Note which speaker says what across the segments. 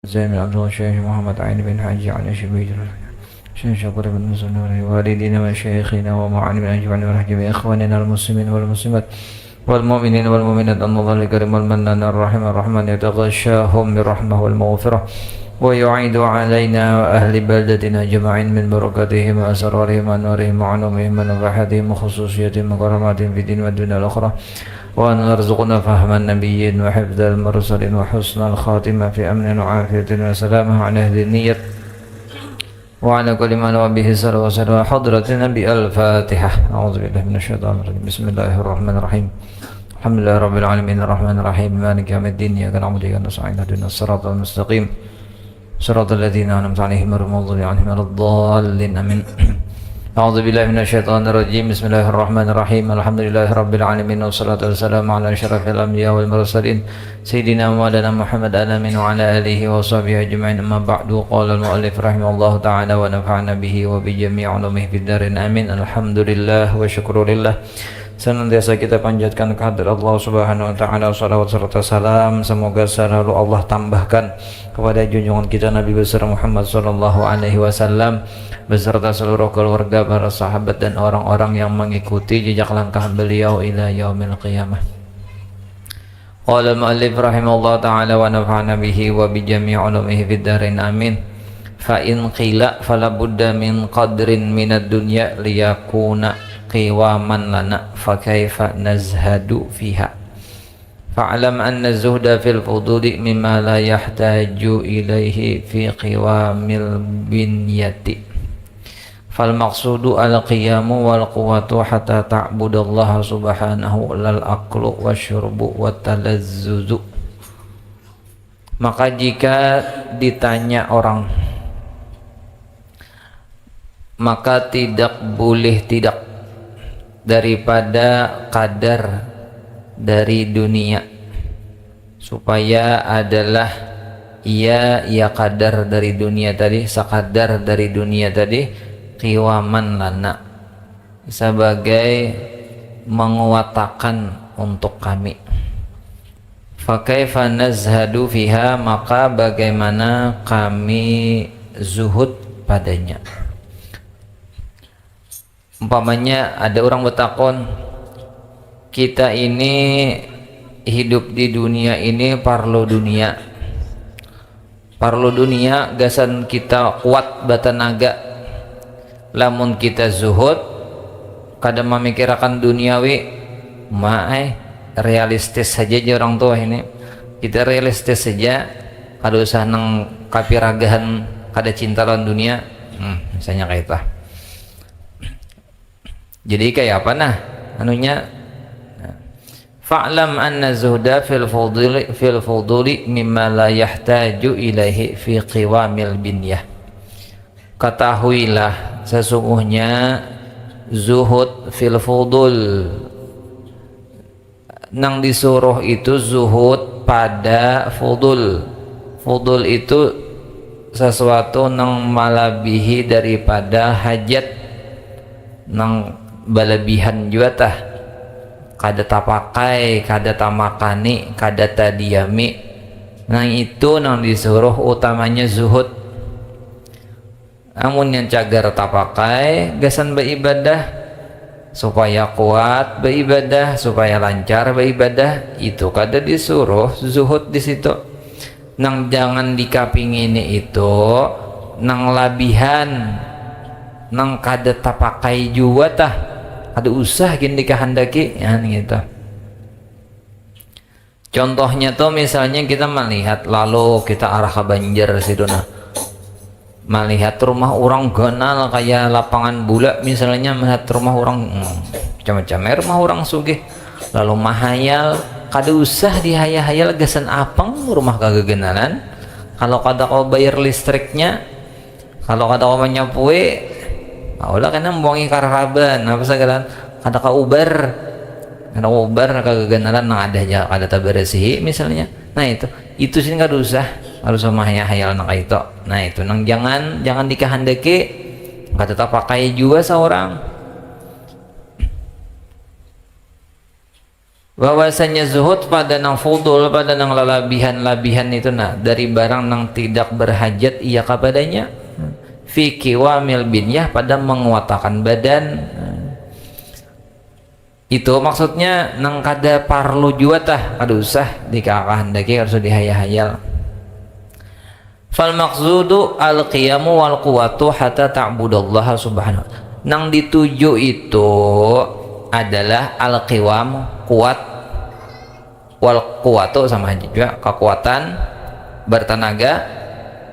Speaker 1: زين بن عبد الله الشيخ محمد عين بن حاج على شبيج شيخ شكر بن مسلم والدينا وشيخنا ومعلمنا أجمعين ورحمة إخواننا المسلمين والمسلمات والمؤمنين والمؤمنات أن الله الكريم المنان الرحيم الرحمن يتغشاهم بالرحمة والمغفرة ويعيد علينا وأهل بلدتنا أجمعين من بركاتهم وأسرارهم وأنوارهم وعلومهم ونفحاتهم وخصوصياتهم وكراماتهم في الدين والدنيا الأخرى وأن يرزقنا فهم النبيين وحفظ المرسلين وحسن الخاتمة في أمن وعافية وسلامة على أهل النية وعلى كل ما نوى به صلى وسلم حضرة النبي الفاتحة. أعوذ بالله من الشيطان الرجيم. بسم الله الرحمن الرحيم. الحمد لله رب العالمين الرحمن الرحيم مالك يوم الدين إياك نعبد وإياك نستعين اهدنا الصراط المستقيم صراط الذين أنعمت عليهم غير المغضوب عليهم ولا الضالين آمين. أعوذ بالله من الشيطان الرجيم. بسم الله الرحمن الرحيم. الحمد لله رب العالمين والصلاة والسلام على أشرف الأنبياء والمرسلين سيدنا مولانا محمد آمين وعلى آله وصحبه أجمعين. أما بعد قال المؤلف رحمه الله تعالى ونفعنا به وبجميع علومه في الدارين آمين. الحمد لله وشكر لله. Senantiasa kita panjatkan kehadirat Allah Subhanahu wa taala, salawat serta salam semoga selalu Allah tambahkan kepada junjungan kita Nabi besar Muhammad sallallahu alaihi wasallam beserta seluruh keluarga, para sahabat dan orang-orang yang mengikuti jejak langkah beliau ila yaumil qiyamah. Qala al-muallif rahimahullah ta'ala wa nafa'ana bihi wa bi jami' ulumihi fid dharain amin. Fa in qila fala budda min qadrin minad dunya liyakuna qiwaman lana fa kaifa nazhadu fiha. Fa'lam anna zuhda fil fuduli mimma la yahtaju ilaihi fi qiwamil binyati. Fal maqsudu al qiyamu wal quwwatu hatta ta'budallaha subhanahu lal aqlu wasyurbu wat talazzuzu. Maka jika ditanya orang, maka tidak boleh tidak daripada kadar dari dunia, supaya adalah ia kadar dari dunia tadi, sekadar dari dunia tadi, qiwaman lana, sebagai menguatakan untuk kami. Fa kaifa nazhadu fiha, maka bagaimana kami zuhud padanya. Umpamanya ada orang bertakon, kita ini hidup di dunia ini parlo dunia gasan kita kuat batanaga, lamun kita zuhud kada memikirkan duniawi realistis saja orang tua ini, kita realistis saja, kada usah nang kapiragahan, kada cinta lawan dunia, misalnya kayak itu. Jadi kayak apa anunya, fa'lam anna zuhda fil fuduli mimma la yahtaju ilaihi fi qiwamil binyah. Ketahuilah sesungguhnya zuhud fil fudul, nang disuruh itu zuhud pada fudul. Fudul itu sesuatu nang malabihi daripada hajat, nang balabihan juga tah, kada tapakai, kada tamakani, kada tadiami, nang itu nang disuruh utamanya zuhud. Amun yang cagar tapakai gasan beribadah supaya kuat beribadah, supaya lancar beribadah, itu kada disuruh zuhud di situ. Nang jangan dikapingini itu nang labihan, nang kada tapakai juga tah, ada usah gini kehendaki ya gitu. Contohnya tuh misalnya kita melihat lalu kita arah ke Banjar situ, melihat rumah orang ganal kayak lapangan bola misalnya, melihat rumah orang macam-macam rumah orang sugih, lalu mahayal, kada usah dihayal-hayal gasan apang rumah kagaganan, kalau kada kau bayar listriknya, kalau kada kau menyapui ulah kena membuangi karaban apa segala, kada ka ubar kagaganalan nang ada aja kada tabaresihi misalnya. Nah itu sih kada usah harus sama hayal nang itu. Nah itu nang jangan dikehendaki, kada tetap pakai juga seorang. bahwasanya zuhud pada nang fudul, pada nang lalabihan-labihan itu dari barang nang tidak berhajat ia kepadanya, fi qiwamil binyah, pada menguatakan badan. Itu maksudnya nang kada parlu jua tah, kada usah dikakahan daki, harus dihayal-hayal. Fal maqsudu al qiyamu wal quwwatu hatta ta'budallaha subhanahu. Nang dituju itu adalah al qiwam, kuat, wal quwwatu sama juga kekuatan, bertenaga,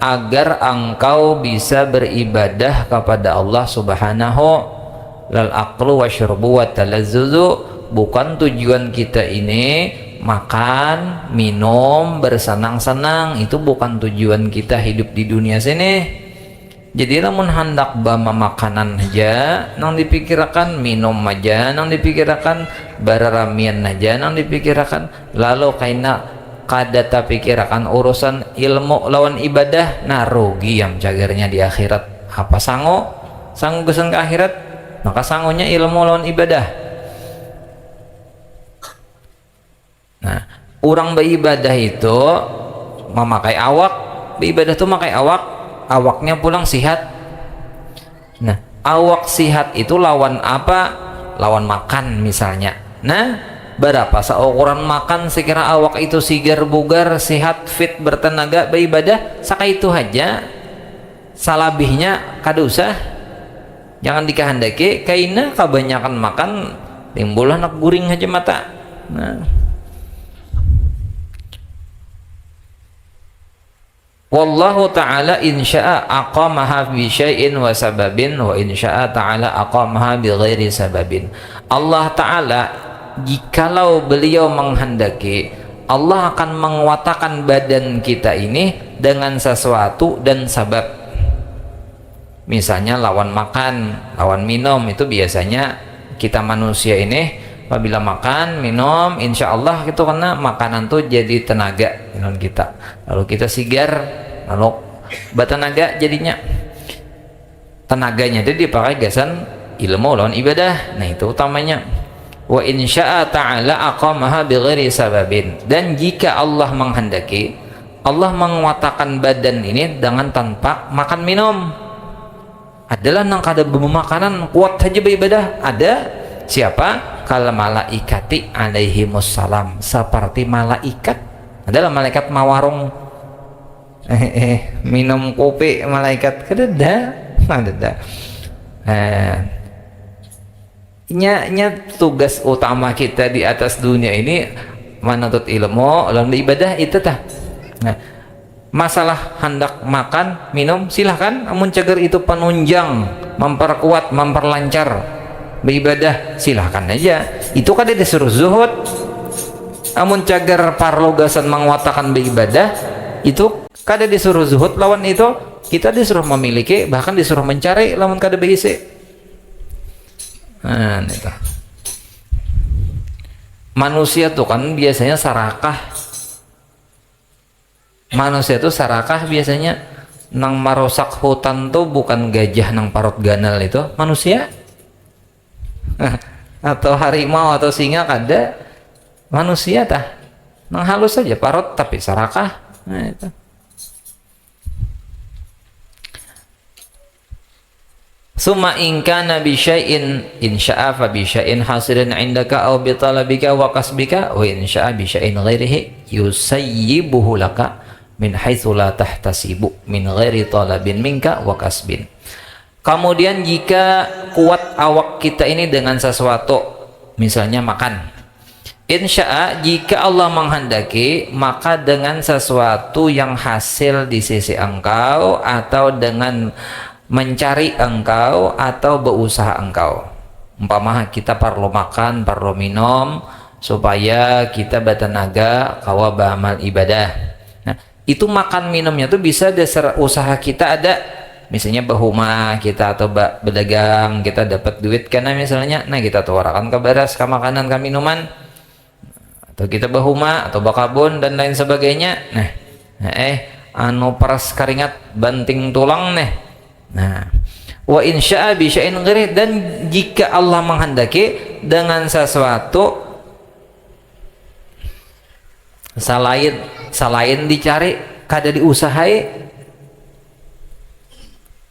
Speaker 1: agar engkau bisa beribadah kepada Allah subhanahu. Lal aqlu wa syurbu wa talazzuzu, bukan tujuan kita ini makan, minum, bersenang-senang, itu bukan tujuan kita hidup di dunia sini. Jadi lamun hendak bama makanan aja nang dipikirkan, minum aja nang dipikirkan, bararamian aja nang dipikirkan, lalu kaina kada tapikirkan urusan ilmu lawan ibadah, nah rugi yang cagernya di akhirat. Apa sanggup gesan ke akhirat? Maka sangunya ilmu lawan ibadah. Nah, orang beribadah itu memakai awak, beribadah itu memakai awak, awaknya pulang sihat. Nah, awak sihat itu lawan apa? Lawan makan misalnya. Nah, berapa seukuran makan sekira awak itu sigar bugar, sehat, fit, bertenaga, beribadah, saka itu aja. Salabihnya kada usah. Jangan dikehendaki, kaina kebanyakan makan timbul anak guring aja mata. Nah, wallahu ta'ala insya'a aqamaha bi syai'in wa sababin, wa insya'a ta'ala aqamaha bi ghairi sababin. Allah ta'ala jikalau beliau menghendaki, Allah akan menguatakan badan kita ini dengan sesuatu dan sabab. Misalnya lawan makan, lawan minum, itu biasanya kita manusia ini apabila makan, minum, insya Allah itu karena makanan tuh jadi tenaga minum kita, lalu kita sigar, lalu bertenaga, jadinya tenaganya itu dipakai gasan ilmu lawan ibadah. Nah itu utamanya. Wa insya'a ta'ala aqamaha bighairi sababin, dan jika Allah menghendaki, Allah menguatakan badan ini dengan tanpa makan minum. Adalah nang kada bermakanan kuat saja beribadah, ada siapa? Kal malaikati alaihimussalam, seperti malaikat. Adalah malaikat mawarung minum kopi, malaikat kada ada. Nya tugas utama kita di atas dunia ini menuntut ilmu lalu ibadah itu tah. Nah, masalah hendak makan minum silahkan, namun cager itu penunjang, memperkuat, memperlancar beribadah, silahkan aja. Itu kan dia disuruh zuhud. Namun cager parlogasan menguatakan beribadah, itu kada disuruh zuhud lawan itu, kita disuruh memiliki, bahkan disuruh mencari lawan kada beisi. Nah itu manusia tuh kan biasanya sarakah. Manusia itu sarakah biasanya nang marosak hutan tuh bukan gajah nang parot ganal itu manusia atau harimau atau singa, kada manusia tah nang halus saja parot tapi sarakah. Nah itu summa in kana bi syai'in insya'a fa bi syai'in hasirin indaka aw bi talabika wa kasbika wa insya'a bi syai'in ghairihi yusayyibuhu laka min haitsu la tahtasibu min ghairi talabin minka wa kasbin. Kemudian jika kuat awak kita ini dengan sesuatu, misalnya makan, insya'a jika Allah menghendaki, maka dengan sesuatu yang hasil di sisi engkau, atau dengan mencari engkau, atau berusaha engkau. Umpama kita perlu makan, perlu minum supaya kita bertenaga kawa beramal ibadah. Nah, itu makan minumnya tuh bisa dasar usaha kita ada, misalnya bahuma kita atau berdagang, kita dapat duit karena misalnya, nah kita tawarkan ke beras, ke makanan, ke minuman, atau kita bahuma atau bakabun dan lain sebagainya. Nah, anu peras keringat banting tulang nih. Nah, wa insya'a bi syai'in ghairi, dan jika Allah menghendaki dengan sesuatu selain dicari kada diusahai,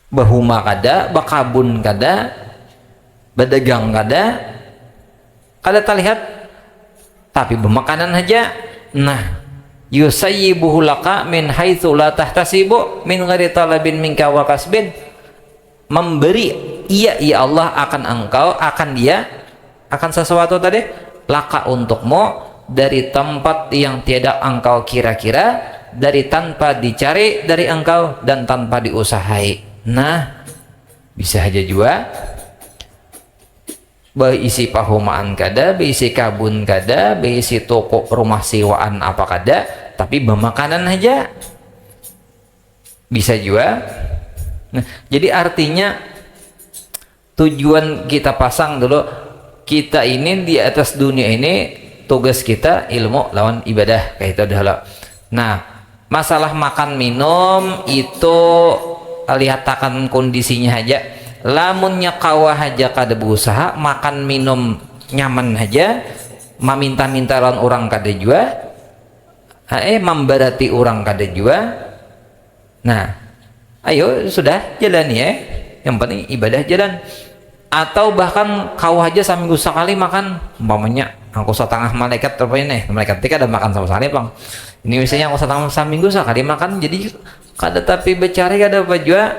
Speaker 1: bahuma kada, bakabun kada, berdagang kada terlihat, tapi bermakanan aja. Nah, yusayyibuhu laka min haitsu la tahtasibu min ghairi talabin minka wa kasbin, memberi iya Allah akan engkau, akan sesuatu tadi laka untukmu dari tempat yang tiada engkau kira-kira, dari tanpa dicari dari engkau dan tanpa diusahai. Nah, bisa aja juga beisi pahumaan kada, beisi kabun kada, beisi toko rumah sewaan apa kada, tapi bermakanan aja bisa juga. Nah, jadi artinya tujuan kita pasang dulu, kita ini di atas dunia ini tugas kita ilmu lawan ibadah kayak itu dahulu. Nah, masalah makan minum itu lihat akan kondisinya aja. Lamunnya kawah aja kada berusaha, makan minum nyaman aja, meminta-minta lawan orang kada juga, memberati orang kada juga. Nah, ayo sudah jalan ya, yang penting ibadah jalan. Atau bahkan kawah aja seminggu sekali makan, umpamanya aku setengah malaikat terpilih, malaikat tidak ada makan sama sekali bang. Ini misalnya aku setengah seminggu sekali makan, jadi kada tapi bercari kada apa juga.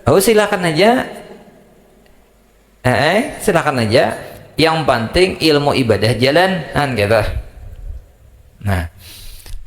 Speaker 1: Oh silakan aja, silakan aja. Yang penting ilmu ibadah jalan kan gitu. Nah,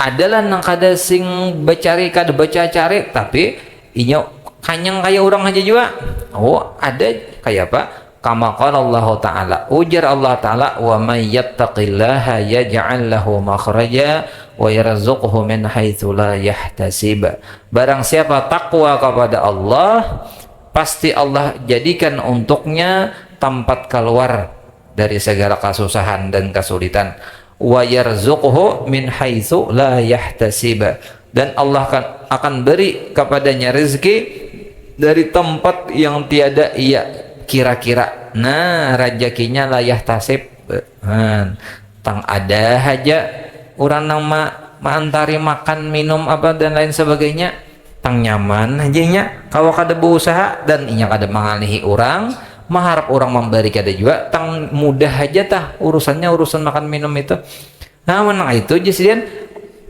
Speaker 1: adalah nang kada sing bercari kada baca cari, tapi inyo kanyang kayak orang aja juga. Oh ada kayak apa? Kama qala Allah Ta'ala, ujar Allah Ta'ala, wa may yattaqillaha yaj'al lahu makhraja wa yarzuqhu min haitsu la yahtasib. Barang siapa takwa kepada Allah, pasti Allah jadikan untuknya tempat keluar dari segala kesusahan dan kesulitan. Wa yarzuqhu min haitsu la yahtasib, dan Allah akan beri kepadanya rezeki dari tempat yang tiada ia kira-kira. Nah, rezekinya layah tasib, tang ada aja orang nama mantari makan minum apa dan lain sebagainya, tang nyaman hajanya kalau kada berusaha dan inya kada mengalihi orang, mengharap orang memberi kada juga, tang mudah aja tah urusannya, urusan makan minum itu. Nah, menang itu jadi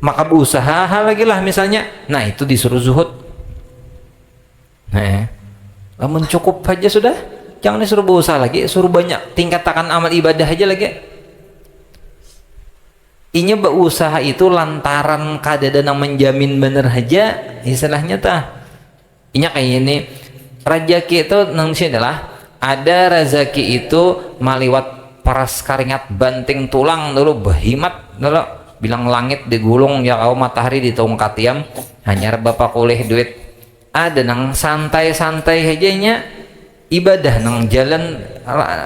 Speaker 1: maka berusaha hal lagi lah misalnya. Nah, itu disuruh zuhud. Nah, mencukup aja sudah. Jangan disuruh berusaha lagi, suruh banyak tingkatkan amal ibadah aja lagi. Inya berusaha itu lantaran kadadana menjamin bener aja istilahnya tah. Inya kayak ini, rezeki itu nangsi adalah ada rezeki itu maliwat paras karingat banting tulang dulu, behimat dulu, bilang langit digulung ya kau matahari ditung katiam, hanya bapak kulih duit. Ada nang santai-santai hajanya ibadah nang jalan,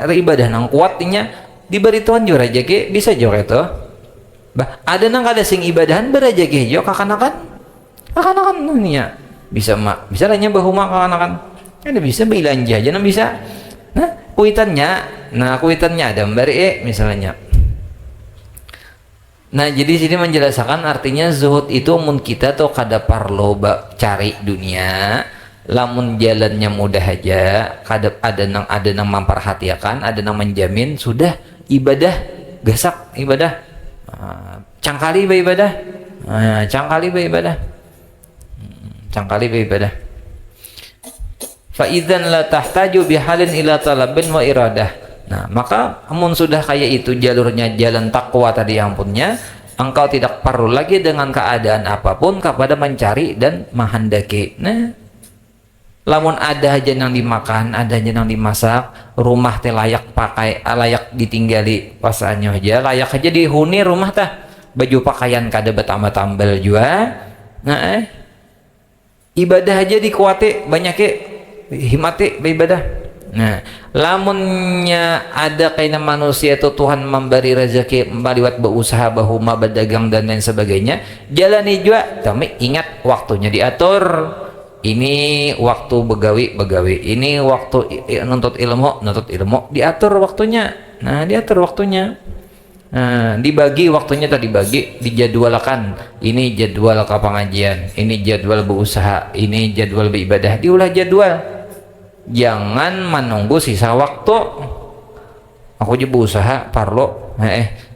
Speaker 1: ibadah nang kuatnya diberi Tuhan jo rezeki bisa jo itu. Bah ada nang kada sing ibadahan berezeki jo kakanakan nya bisa mak bisa lahnya bahuma kakanakan ada bisa belanja aja nang bisa. Nah kuitannya ada beri misalnya. Nah jadi sini menjelaskan artinya zuhud itu mun kita tuh kada parlo cari dunia, lamun jalannya mudah aja, ada nang memperhatikan, ada nang menjamin, sudah ibadah gasak ibadah, cangkali beribadah, cangkali beribadah. Fa idzan la tahtaju bihalin ila talabin wa iradah. Nah maka amun sudah kayak itu jalurnya jalan takwa tadi yang punya, engkau tidak perlu lagi dengan keadaan apapun kepada mencari dan menghendaki. Nah lamun ada aja yang dimakan, ada aja yang dimasak, rumah teh layak pakai, layak ditinggali pasannya aja, layak aja dihuni rumah tah, baju pakaian kada betambah-tambal juga. Nah ibadah aja dikuati banyak himati beribadah. Nah lamunnya ada kainan manusia itu Tuhan memberi rezeki meliwat berusaha bahuma berdagang dan lain sebagainya, jalani juga, tapi ingat waktunya diatur. Ini waktu begawi, ini waktu nuntut ilmu, diatur waktunya. Nah diatur waktunya. Dibagi waktunya tadi, dibagi, dijadwalkan. Ini jadwal ke pengajian, ini jadwal berusaha, ini jadwal beribadah, diulah jadwal. Jangan menunggu sisa waktu. Aku juga berusaha parlo,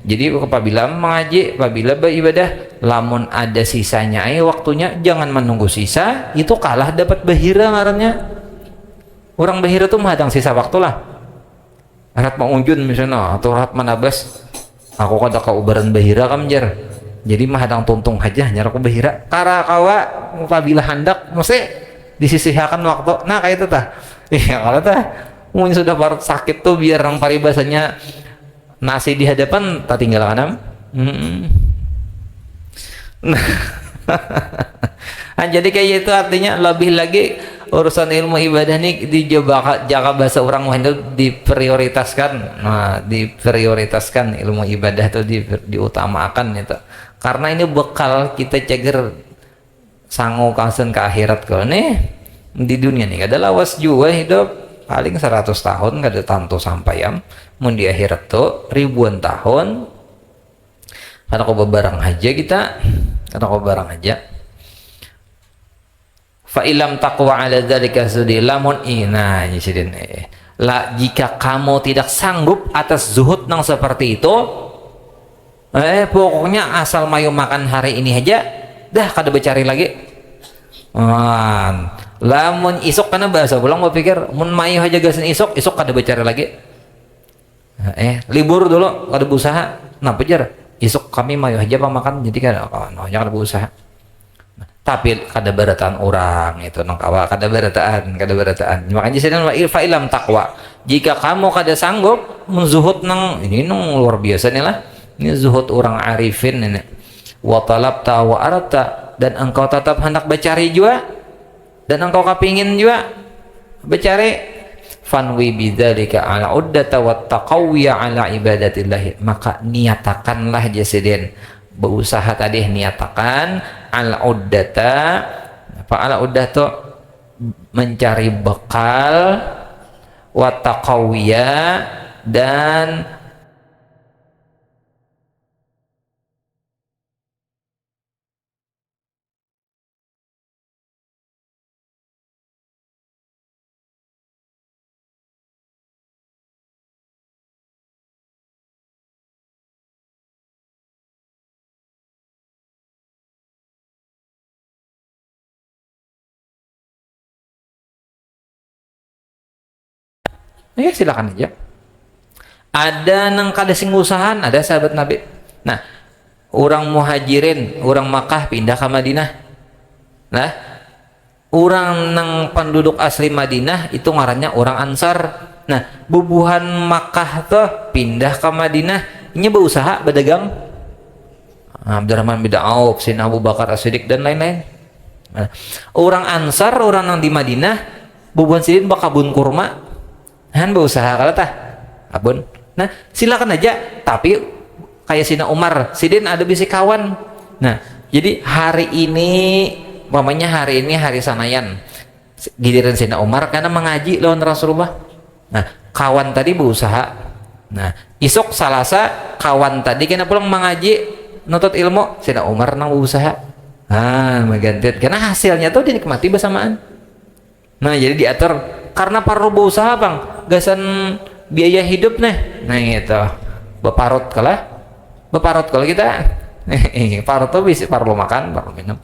Speaker 1: jadi apabila mengaji, apabila beribadah, lamun ada sisanya waktunya, jangan menunggu sisa, itu kalah dapat bahira ngarannya. Orang bahira tuh menghadang sisa waktu lah. Arat mau unjun misalnya atau arat manabas, aku kada kaubaran bahira kamjar, jadi mahadang tuntung aja nyara aku bahira karakawa apabila hendak mesti disisihkan waktu. Nah kayak itu tah. Iya kalau tah mungkin sudah parut sakit tuh biar orang paribasanya nasi di hadapan tak tinggal kanam. Nah, jadi kayak itu artinya lebih lagi urusan ilmu ibadah ini jaga bahasa orang itu diprioritaskan. Nah, diprioritaskan ilmu ibadah itu diutamakan itu. Karena ini bekal kita cager sanggup kasen ke akhirat kalau nih di dunia nih kada lawas juga hidup paling 100 tahun kada tanto sampai ya. Mun di akhirat tuh ribuan tahun. Karena kau barang aja kita, karena kau barang aja. Fa ilam taqwa ala dzalika sudi lamun ina jisidin la jika kamu tidak sanggup atas zuhud nang seperti itu, pokoknya asal mayu makan hari ini aja dah kada becari lagi. Lamun isok kana bahasa pulang mau pikir mun mayu aja gasen isok kada becari lagi. Libur dulu kada berusaha. Nah pejar isok kami mayu aja pamakan jadi kada berusaha. Tapi kada barataan orang itu nang kawa kada barataan makanya sedang fa ilam taqwa jika kamu kada sanggup menzuhud nang ini nang luar biasa nih lah, ini zuhud orang arifin ini. Wa talabta wa arata, dan engkau tetap hendak becari juga dan engkau kepingin juga becari, fanwi bidzalika ala uddata wa taqawwiya ala ibadatillah, maka niatakanlah jasidin berusaha tadi, niatakan al uddata apa al uddatu mencari bekal, wa taqawwiya dan ya silakan aja. Ada nang kada sing usahan, ada sahabat Nabi. Nah, orang muhajirin, orang Makkah pindah ke Madinah. Nah, orang nang penduduk asli Madinah itu ngarannya orang Ansar. Nah, bubuhan Makkah tuh pindah ke Madinah, ini berusaha berdagang. Abdurrahman bin Auf, Sayyidina Abu Bakar As-Siddiq dan lain-lain. Nah, orang Ansar, orang nang di Madinah, bubuhan sidin bakabun kurma. Han berusaha kalau tah abun. Nah silakan aja, tapi kayak Sina Umar sidin ada bisi kawan. Nah jadi hari ini mamanya hari ini hari Sanayan giliran Sina Umar karena mengaji lawan Rasulullah. Nah kawan tadi berusaha. Nah isok Salasa kawan tadi kena pulang mengaji nutut ilmu, Sina Umar nang berusaha. Mengganti karena hasilnya tuh dinikmati bersamaan. Nah jadi diatur karena perlu berusaha bang, gasan biaya hidup nih. Nah itu beparut kalau kita parut tuh bisa perlu makan, perlu minum.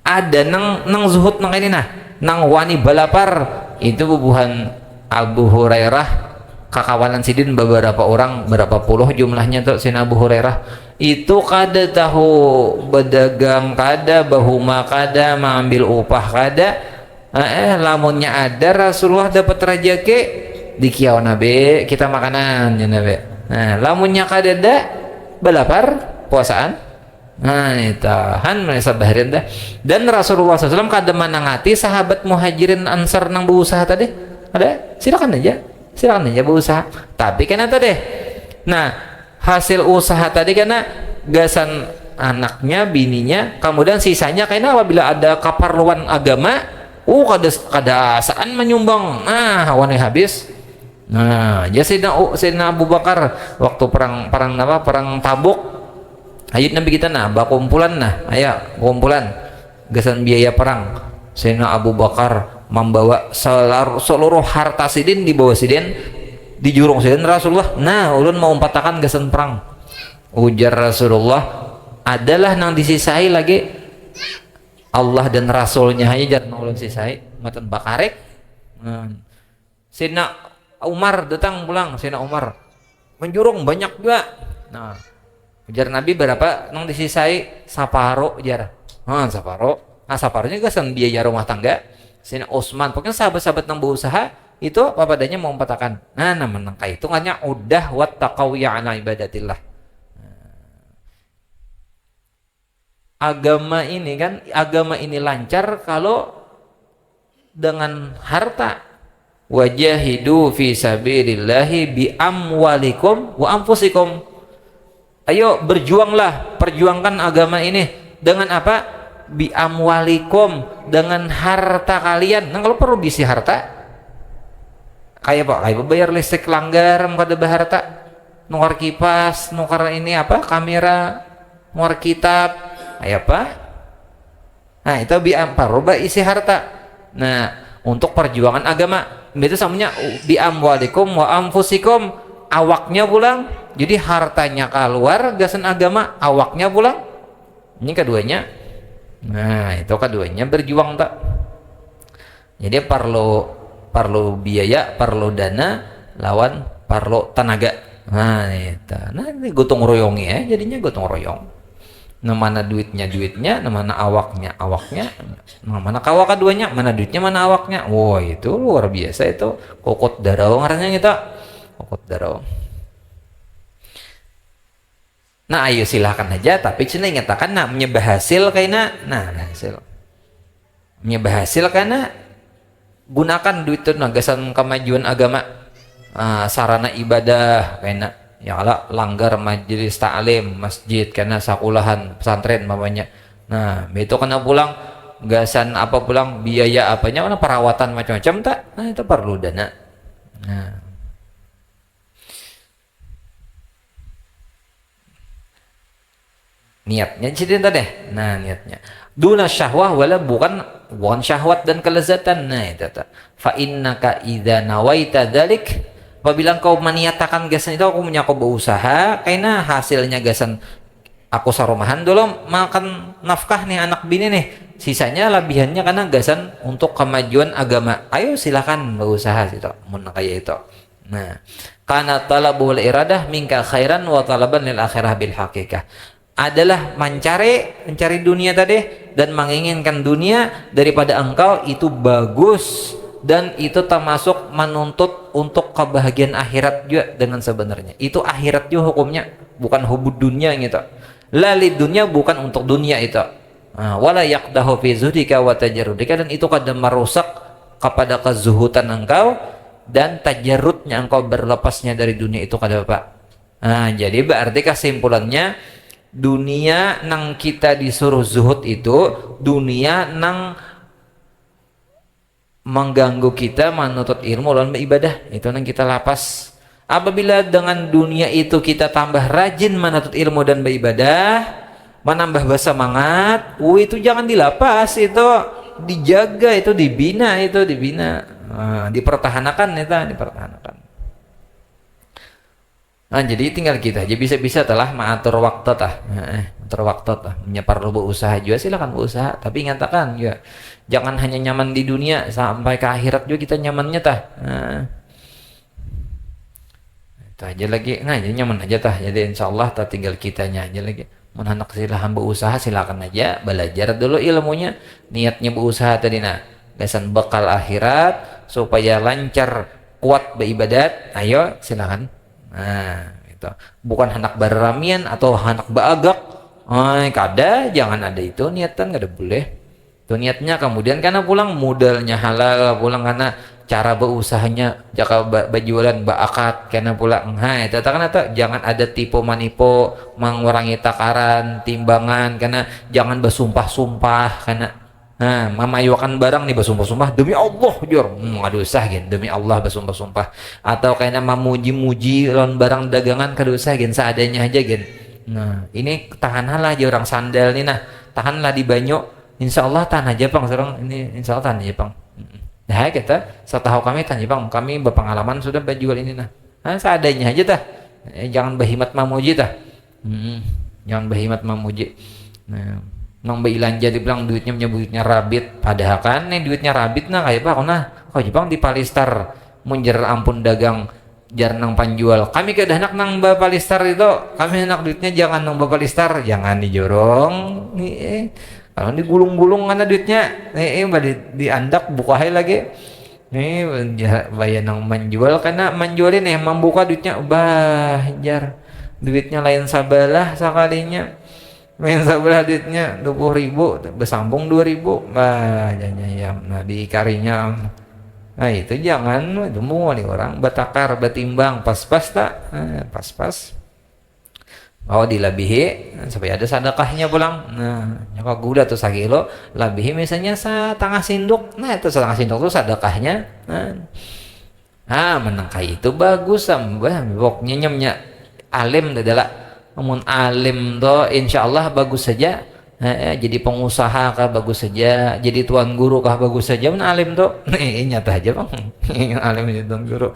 Speaker 1: Ada nang zuhud nang ini nang wani balapar itu bubuhan Abu Hurairah kakawanan sidin beberapa orang, berapa puluh jumlahnya tuh Sina Abu Hurairah itu kada tahu berdagang, kada bahuma, kada mengambil upah, kada lamunnya ada Rasulullah dapat rezeki di kiau nabi kita makanan ya nabi. Nah lamunnya kada ada balapar puasaan. Nah itu han mereka baharin dah. Dan Rasulullah SAW kada menangati sahabat muhajirin ansar nang berusaha tadi. Ada silakan aja berusaha. Tapi kan tadi nah hasil usaha tadi karena gasan anaknya bininya kemudian sisanya kayaknya apabila ada keperluan agama kada saan menyumbang, hawannya habis. Nah, ya Sayyidina Abu Bakar waktu perang Tabuk, ayo Nabi kita nah bakumpulan nah, ayo kumpulan gasan biaya perang. Sayyidina Abu Bakar membawa seluruh harta sidin, dibawa sidin di jurung sidin Rasulullah. Nah, ulun mau umpatakan gasan perang. Ujar Rasulullah, adalah nang disisai lagi Allah dan Rasulnya aja jangan ulun sisai matan bakarek. Sayyidina Umar datang pulang, Sayyidina Umar menjurung banyak juga. Nah, ujar Nabi berapa nang disisai saparo jar. Saparo. Nah, saparonya gasan biaya rumah tangga. Sayyidina Utsman, pokoknya sahabat-sahabat nang berusaha itu apa padanya mau empatakan. Nah, namanya itu hanya udah wattaqau ya ala ibadatillah. Agama ini lancar kalau dengan harta. Wajahidu fi sabilillahi bi amwalikum wa anfusikum. Ayo berjuanglah, perjuangkan agama ini dengan apa? Bi amwalikum, dengan harta kalian. Nah, kalau perlu bisi harta kayak bayar listrik langgar kada harta, nukar kipas, nukar ini apa? Kamera, nukar kitab, kayak apa? Nah, itu bi amroba isi harta. Nah, untuk perjuangan agama itu samanya bi amwalikum wa anfusikum, awaknya pulang. Jadi hartanya keluar gasan agama, awaknya pulang. Ini keduanya. Nah, itu keduanya berjuang tak. Jadi perlu biaya, perlu dana, lawan perlu tenaga. Nah, itu. Nah, ini gotong royong ya, jadinya gotong royong. Nah, mana duitnya, nah mana awaknya, nah mana kawak keduanya, mana duitnya, mana awaknya. Wah, itu luar biasa itu. Kokot darau ngarannya kita. Kokot darau. Nah, ayo silahkan aja, tapi cina ingatakan nah menyebah hasil kayaknya. Nah, hasil. Menyebah hasil karena gunakan duit itu nagasan kemajuan agama. Sarana ibadah kayaknya. Ya Allah, langgar majelis ta'lim masjid karena sakulahan pesantren mamanya. Nah, itu kena pulang gasan apa pulang biaya apanya, perawatan macam-macam tak. Nah, itu perlu dana. Nah, niatnya cerita deh. Nah, niatnya duna syahwah wala bukan syahwat dan kelezatan. Nah, itu tak. Fa innaka idza nawaita dzalik, apabila engkau meniatakan gasan itu aku punya berusaha karena hasilnya gasan aku sarumahan dulu makan nafkah nih anak bini nih, sisanya lebihannya karena gasan untuk kemajuan agama. Ayo silakan berusaha situ mun kayak itu. Nah, karena talabul iradah minka khairan wa talaban lil akhirah bil haqiqah, adalah mencari dunia tadi dan menginginkan dunia daripada engkau itu bagus, dan itu termasuk menuntut untuk kebahagiaan akhirat juga dengan sebenarnya. Itu akhirat juga hukumnya, bukan hubud dunia gitu. Lali dunia bukan untuk dunia itu. Wala yaqdahu fi zuhdika wa tajarrudika, dan itu kadang merusak kepada kezuhutan engkau dan tajarrudnya engkau berlepasnya dari dunia itu kada apa. Jadi berarti kesimpulannya dunia nang kita disuruh zuhud itu dunia nang mengganggu kita menuntut ilmu dan beribadah, itu yang kita lapas. Apabila dengan dunia itu kita tambah rajin menuntut ilmu dan beribadah, menambah bersemangat, itu jangan dilapas, itu dijaga, itu dibina, dipertahankan, dipertahankan. Nah, jadi tinggal kita aja bisa-bisa telah mengatur waktu perlu berusaha juga, silakan berusaha, tapi ingatkan ya jangan hanya nyaman di dunia, sampai ke akhirat juga kita nyamannya itu aja lagi. Nah, jadi nyaman aja jadi insyaallah tinggal kitanya aja lagi. Menanak silahkan berusaha, silakan aja belajar dulu ilmunya, niatnya berusaha tadi gasan bekal akhirat supaya lancar kuat beribadat. Ayo silakan. Nah, itu bukan hendak berramian atau hendak beagak. Kada, jangan ada itu niatan, kada boleh. Itu niatnya kemudian karena pulang modalnya halal, pulang karena cara berusahanya jaka berjualan beakad karena pulang. Itu karena jangan ada tipu manipo mengurangi takaran timbangan, karena jangan bersumpah-sumpah karena Nah, mamayuakan barang nih bersumpah-sumpah demi Allah jor, aduh usah gen demi Allah bersumpah-sumpah, atau kayaknya memuji-muji lawan barang dagangan kada usah gen seadanya aja gen. Nah ini tahanlah aja orang sandal nih, nah tahanlah di banyu, insya Allah tahan aja bang sekarang ini, insya Allah tahan aja bang. Nah kita setahu kami tahan aja bang, kami berpengalaman sudah berjual ini nah seadanya aja tah, jangan berhimat memuji tah. Jangan berhimat memuji. Nah nang beilanja dibilang duitnya rabit, padahal kan nih duitnya rabit nah kayak apa nah kau Jepang di Palistar munjer ampun dagang jar nang panjual, kami kedah anak nang Palistar itu, kami anak duitnya jangan nang Palistar, jangan dijorong nih kalau digulung-gulung karena duitnya di andak buka hai lagi nih bayar nang menjual karena menjualin membuka duitnya ubah jar duitnya lain sabalah sekalinya main sebelah duitnya 20.000 bersambung 2.000 ya nah dikarinya nah itu jangan itu mau nih orang batakar batimbang pas-pas tak pas-pas oh dilabihi supaya ada sedekahnya pulang. Nah nyaka gula tuh sakilo labihi misalnya setengah sinduk, nah itu setengah sinduk tuh sedekahnya. Nah menangkai itu bagus sambah pokoknya nyemnya alim adalah namun alim tuh insyaallah bagus saja, jadi pengusaha kah bagus saja, jadi tuan guru kah bagus saja, men alim tuh nyata aja bang alim jadi tuan guru,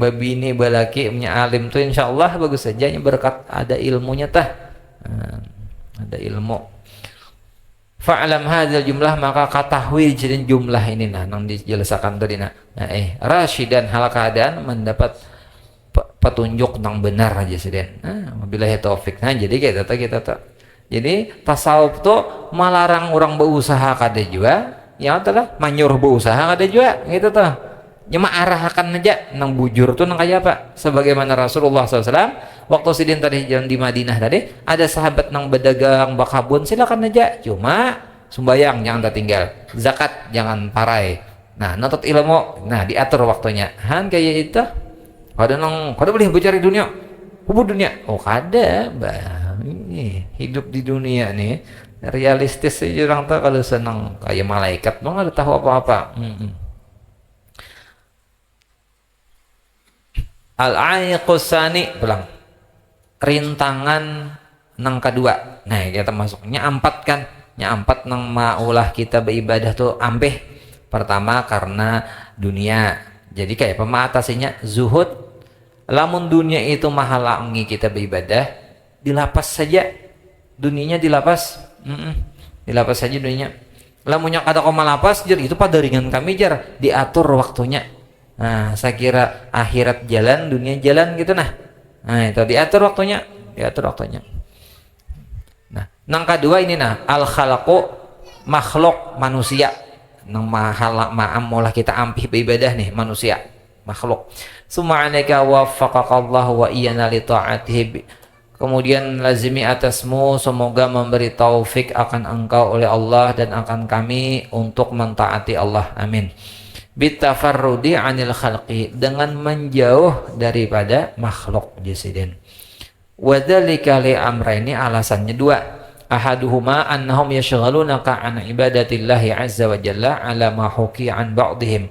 Speaker 1: babi ini balaki punya alim tuh insyaallah bagus saja berkat ada ilmunya tah, ada ilmu. Fa'lam hadzal jumlah maka ketahui jadi jumlah ini nah nang dijelaskan tadi nah rasyidan hal keadaan mendapat petunjuk yang benar aja sih den. Wabillahi taufik. Nah jadi kita tak. Jadi tasawuf tuh melarang orang berusaha kada juga, ya adalah menyuruh berusaha kada juga, gitu tuh. Cuma arahkan aja nang bujur tuh nang kayak apa? Sebagaimana Rasulullah SAW waktu sidin tadi jalan di Madinah tadi ada sahabat nang berdagang bakabun silakan aja, cuma sembayang jangan tertinggal, zakat jangan parai. Nah nutut ilmu, nah diatur waktunya. Han kayak itu. Kada boleh bercari dunia, hubung dunia. Oh kada, ini hidup di dunia nih realistis aja orang tuh kalau senang kayak malaikat, mau nggak tahu apa-apa. Al-aiqusani pulang rintangan nang kedua. Nah kita masuknya empat kan, empat nang maulah kita beribadah tuh ampeh. Pertama karena dunia, jadi kayak pematasinya zuhud. Lamun dunia itu mahalangi kita beribadah, dilapas saja dunianya, dilapas saja dunianya. Lamunnya kada kau malapas jar itu pada ringan kami jar diatur waktunya. Nah saya kira akhirat jalan dunia jalan gitu nah itu diatur waktunya. Nah nang kedua ini nah al khalaqu makhluk manusia nang ma'amulah kita ampih beribadah nih manusia makhluk. Sum'anaka waffaqakallahu wa iyana li ta'atihi. Kemudian lazimi atasmu semoga memberi taufik akan engkau oleh Allah dan akan kami untuk mentaati Allah. Amin. Bitafarrudi 'anil khalqi, dengan menjauh daripada makhluk jasiden. Wa dzalika li amrayni, alasannya dua. Ahaduhuma annahum yashghalunaka 'an ibadatillahi 'azza wa jalla 'ala ma huki 'an ba'dihim.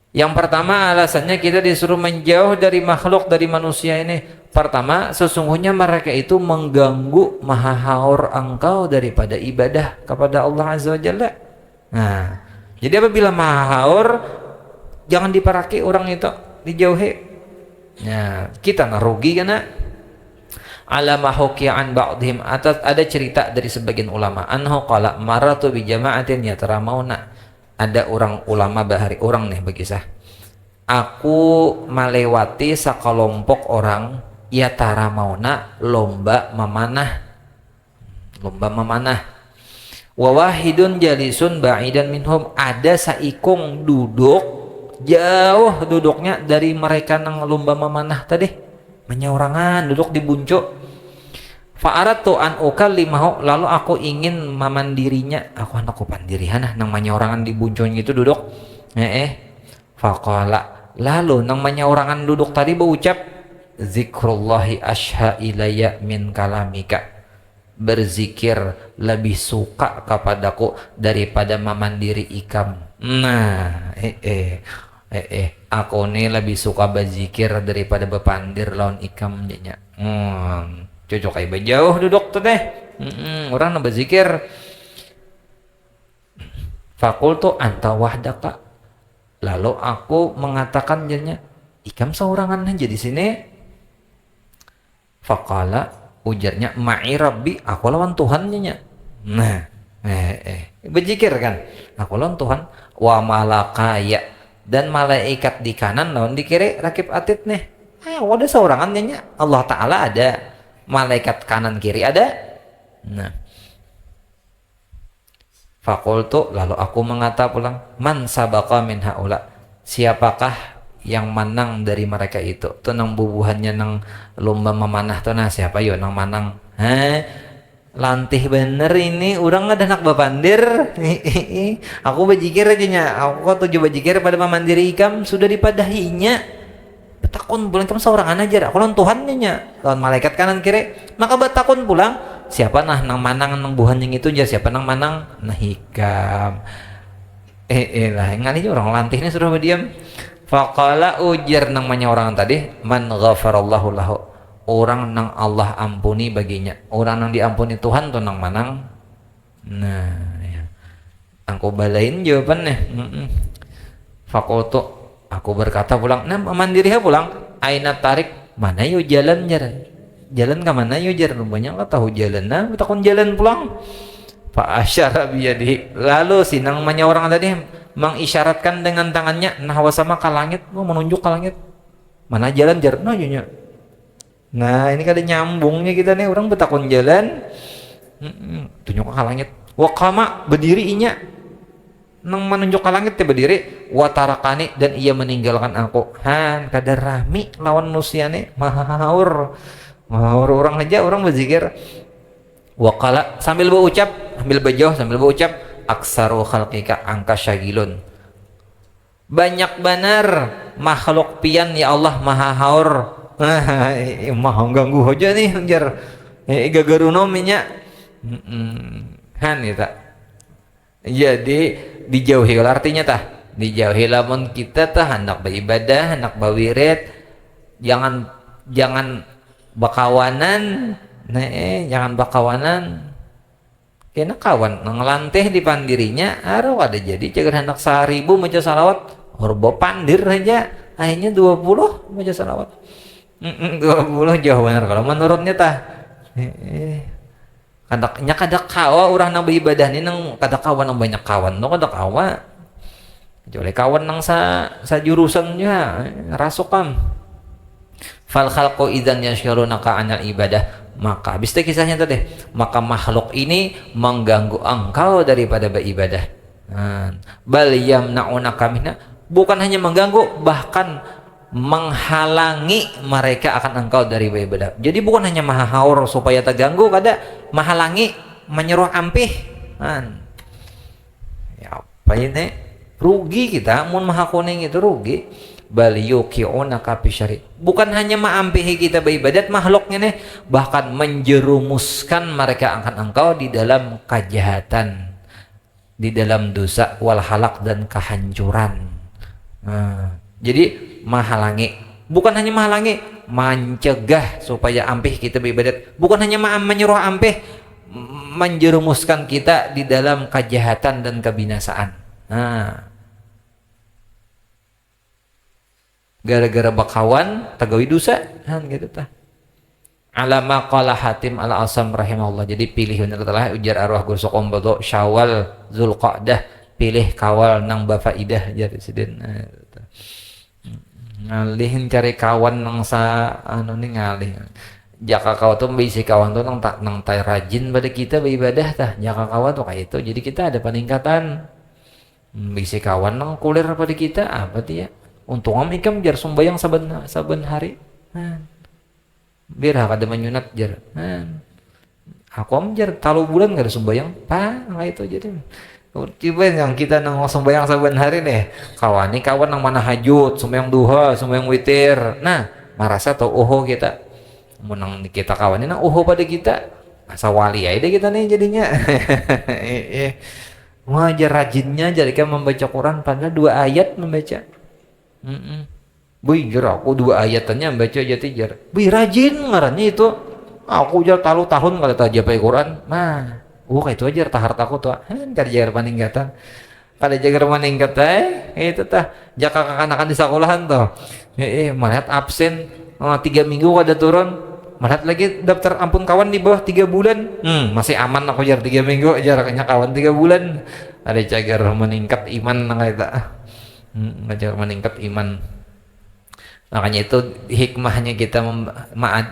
Speaker 1: Yang pertama alasannya kita disuruh menjauh dari makhluk, dari manusia ini. Pertama, sesungguhnya mereka itu mengganggu mahahaur engkau daripada ibadah kepada Allah Azza wa Jalla. Nah, jadi apabila mahahaur jangan diparaki orang itu, dijauhi. Nah, kita narugi karena ala mahuki'an ba'dihim. Atas ada cerita dari sebagian ulama anhu qala maratu bi jama'atin yataramauna. Ada orang ulama bahari orang nih berkisah, aku melewati sekelompok orang yataramauna lomba memanah wawahidun jalisun ba'idan minhum, ada saikung duduk jauh duduknya dari mereka nang lomba memanah tadi, menyorangan duduk di buncuk. Fa'aratu an ukallimahu, lalu aku ingin memandirinya, aku pandirihan nang menyorangan di buncuknya itu duduk. Faqala, lalu nang menyorangan duduk tadi berucap zikrullahi asha ilayya min kalamika. berzikir lebih suka kepadaku daripada memandiri ikam. Nah, aku nih lebih suka berzikir daripada bepandir lawan ikam nya. Cocok kayak jauh duduk tuh teh. Orang berzikir. Fakultu anta wahdaka. Lalu aku mengatakan jadinya, ikam seorangan aja di sini. Faqala, ujarnya, ma'i rabbi, aku lawan Tuhannya nya. Nah, berzikir kan, aku lawan Tuhan. Wa malakaya, dan malaikat di kanan lawan di kiri rakib atid nih. Wadah seorangan nya. Allah Ta'ala ada, malaikat kanan kiri ada. Nah, fakultu, lalu aku mengata pulang, man sabaka min haula, siapakah yang menang dari mereka itu? Tuh nang bubuhannya nang lomba memanah tuh, nah siapa yo nang manang? Lantih bener ini, orang ada anak bapandir. Aku bajikir aja nya, aku tujuh bajikir pada memandiri ikam sudah dipadahinya. Betakun pulang kamu seorang aja, aku lawan Tuhannya nya, lawan malaikat kanan kiri. Maka betakun pulang, siapa nah nang manang nang buhan yang itu aja, siapa nang manang nah hikam. Lah ngali orang lantih ini sudah berdiam. Faqala, ujar nang manya orang tadi, man ghafarallahu lahu, orang nang Allah ampuni baginya, orang nang diampuni Tuhan tuh nang manang. Nah ya, aku balain jawabannya. Fakultu, aku berkata pulang, nah mandiri pulang, aina tarik, mana yuk jalan jalan ke mana yuk jalan, banyak nggak tahu jalan, nah takun jalan pulang. Fa asyara biyadihi, lalu sinang manya orang tadi mengisyaratkan dengan tangannya nahwa sama ke langit, menunjuk ke langit, mana jalan nah nya. Nah ini kada nyambungnya kita nih, orang betakun jalan, tunjuk ke langit. Wakama, berdiri inya nang menunjuk ke langit teh berdiri. Watarakani, dan ia meninggalkan aku. Kada rami lawan nusiane, mahaur orang aja, orang berzikir. Wakala, sambil berucap, sambil bejauh, sambil berucap, aksaru khalqika angka syagilun, banyak benar makhluk pian ya Allah maha haur. Maha ganggu aja nih jar gagarunominya. Itu jadi dijauhi, artinya tah dijauhi lamun kita tah hendak beribadah, hendak bawirid, jangan bakawanan. Jangan bakawanan kena kawan ngelanteh di pandirinya aruh ada jadi cager hendak 1000 maca salawat horbo pandir aja akhirnya 20 maca salawat. 20 jauh benar kalau menurutnya tah. Kada kawa orang nang beribadah ini nang kada kawan nang banyak kawan no kada kawa kecuali kawan nang sa jurusannya rasukam. Fal khalqu idzan yashurunaka anal ibadah, maka habis itu kisahnya tadi, maka makhluk ini mengganggu engkau daripada beribadah. Bal yamna'unaka minha, bukan hanya mengganggu, bahkan menghalangi mereka akan engkau dari beribadah. Jadi bukan hanya maha haur supaya terganggu, kada menghalangi, menyuruh ampih. Ya apa ini? Rugi kita, mun maha kuning itu rugi. Bal yuqi'unaka bisyari, bukan hanya mengampihi kita beribadat makhluknya nih, bahkan menjerumuskan mereka akan engkau di dalam kejahatan, di dalam dosa wal halak dan kehancuran. Jadi menghalangi, bukan hanya menghalangi, mencegah supaya ampih kita beribadat, bukan hanya menyuruh ampih, menjerumuskan kita di dalam kejahatan dan kebinasaan. Gara-gara bakawan tagawi dosa gitu tah. Alama qala Hatim al-Asam rahimahullah, jadi pilih bener telah ujar arwah gosok ombodo Syawal Zulqa'dah, pilih kawal nang bafaidah jadi siden. Ngalihin cari kawan nang sa anu nih ngalih. Jaka kawan tuh bisi kawan tuh nang tay rajin pada kita beribadah tah. Jaka kawan tuh kayak itu. Jadi kita ada peningkatan. Bisi kawan nang kulir pada kita apa tuh ya? Untung am ikam jar sumbayang saben hari. Biar kada menyunat jar. Aku am jar talu bulan kada sumbayang. Lah itu jadi. Tiba yang kita nang sumbayang saben hari deh. Kawan nang mana hajut, sumbayang duha, sumbayang witir. Nah, marasa tau kita. Menang kita kawan nang pada kita. asa wali aja deh kita nih jadinya. Wah, aja rajinnya jadi kan membaca Quran padahal 2 ayat membaca. Bui jar aku 2 ayatannya membaca aja tijar. Bui rajin ngarannya itu. Aku jar talu tahun kalau tak japai Quran. Nah, kayak itu aja tahar takut tuh. Kada jagar paningkatan. Kada jagar paningkatan itu tah jaka kakanakan di sekolahan tuh. Melihat absen 3 minggu kada turun. Melihat lagi daftar ampun kawan di bawah 3 bulan. Masih aman aku jar 3 minggu jaraknya kawan 3 bulan. Ada cagar meningkat iman nang eta. Cagar meningkat iman. Makanya itu hikmahnya kita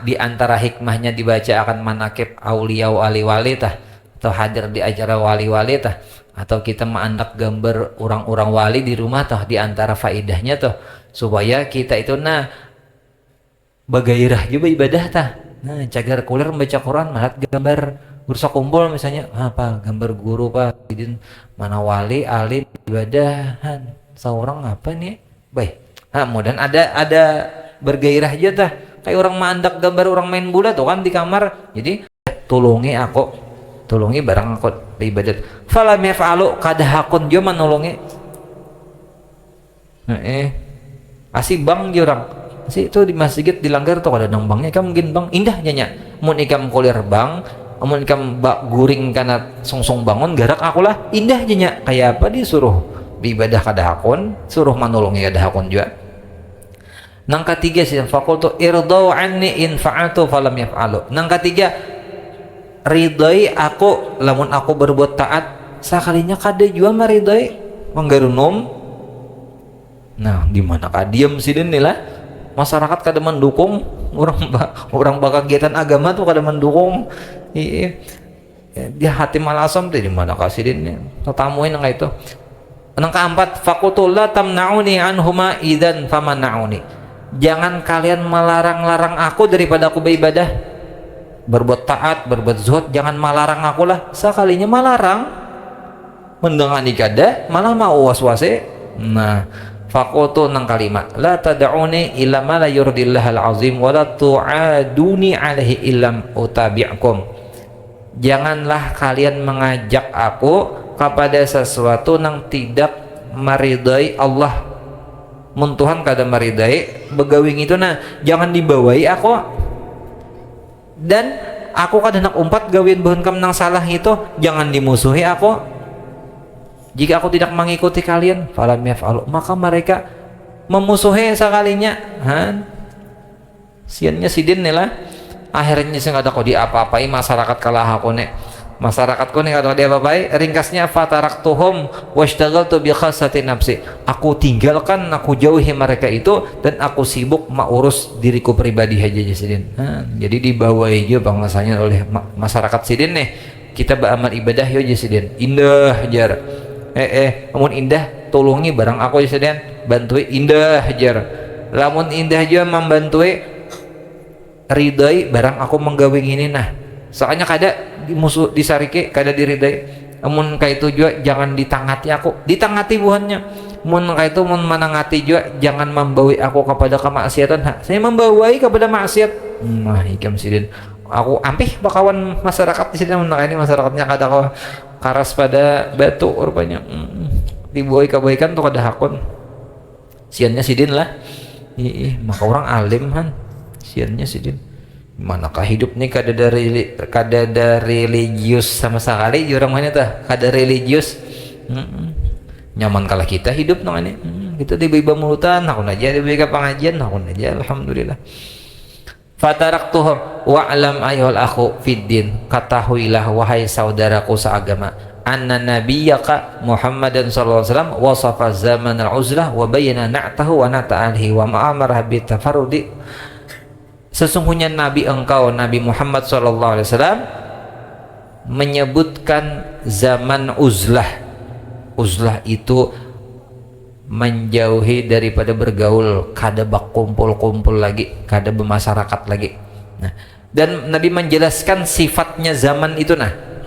Speaker 1: di antara hikmahnya dibaca akan manakib aulia wali-wali tah atau hadir di acara wali-wali tah atau kita mengandak gambar orang-orang wali di rumah tah di antara faidahnya tuh supaya kita itu bagairah juga ibadah tah. Nah, cagar kuliah membaca Quran melihat gambar guru kumpul misalnya apa gambar guru Pak Idin mana wali alim ibadahan seorang apa nih baik. Nah, mudah ada bergairah aja tah kayak orang mandak gambar orang main bola tuh kan di kamar jadi tulungi barang aku ibadat falam yaf'alu kada hakun jo manolongi asih bang jo orang si itu di masjid dilanggar tuh kada nang bangnya kan mungkin bang indah nya mun ikam kuliah bang mun ikam guring kana songsong bangun garak aku lah indah nya kayak apa disuruh ibadah kada hakun suruh manolongi kada hakun juga. Nang ketiga sih fakultu irdau anni in fa'atu falam yaf'alu. Nang ketiga ridai aku lamun aku berbuat taat sakalinya kada jua maridai manggarunum. Nah, di mana kadiam sidin lah masyarakat kada mendukung orang bakal kegiatan agama tuh kada mendukung. Dia hati malasam tuh di mana kasidin tetamuin nang itu. Nang keempat fakultu la tamna'uni anhuma idzan famana'uni. Jangan kalian melarang-larang aku daripada aku beribadah berbuat taat berbuat zuhud jangan melarang aku lah sekalinya melarang mendengani kada malah mau was-wase. Nah fakultu nang kalimat la tad'uni illa ma la yurdillahal azim wa la tu'aduni alaihi illam utabi'kum. Janganlah kalian mengajak aku kepada sesuatu yang tidak meridai Allah mun Tuhan kada meridai begawing itu jangan dibawai aku dan aku kada nak umpat gawin bahan kam nang salah itu jangan dimusuhi aku jika aku tidak mengikuti kalian falam yaf'alu maka mereka memusuhi sekalinya siannya sidin nih lah akhirnya sing kada kok diapa-apai masyarakat kalah aku nek masyarakatku nih kalau dia bapai ringkasnya fataraktuhum washtaghaltu bi khassati nafsi aku tinggalkan aku jauhi mereka itu dan aku sibuk mengurus diriku pribadi aja sidin. Jadi dibawai aja bangsanya oleh masyarakat sidin nih kita beramal ibadah yo sidin indah jar namun indah tolongi barang aku sidin bantui indah jar lamun indah aja membantui ridai barang aku menggawing ini soalnya kada musuh disarike kada diridai mun ka itu juga jangan ditangati aku ditangati buhannya mun ka itu mun manangati juga jangan membawa aku kepada kemaksiatan saya membawa kepada maksiat ikam sidin aku ampih bakawan masyarakat di sini mun ini masyarakatnya kada kau karas pada batu rupanya dibawa kebaikan tuh kada hakun siannya sidin lah maka orang alim siannya sidin manakah hidup nih kada dari religius sama sekali orang mana tuh kada religius nyaman kalah kita hidup nang ini kita tiba-tiba mulutan aku aja tiba-tiba pengajian aku aja alhamdulillah fataraktuhum wa'lam ayyuhal akhu fiddin katahuilah wahai saudaraku seagama anna nabiyyaka Muhammadan sallallahu alaihi wasallam wasafa zaman al-uzlah wa bayyana na'tahu wa nata'alihi wa ma'amara bi tafarrudi. Sesungguhnya Nabi engkau Nabi Muhammad SAW menyebutkan zaman uzlah. Uzlah itu menjauhi daripada bergaul, kada berkumpul-kumpul lagi, kada bermasyarakat lagi. Dan Nabi menjelaskan sifatnya zaman itu.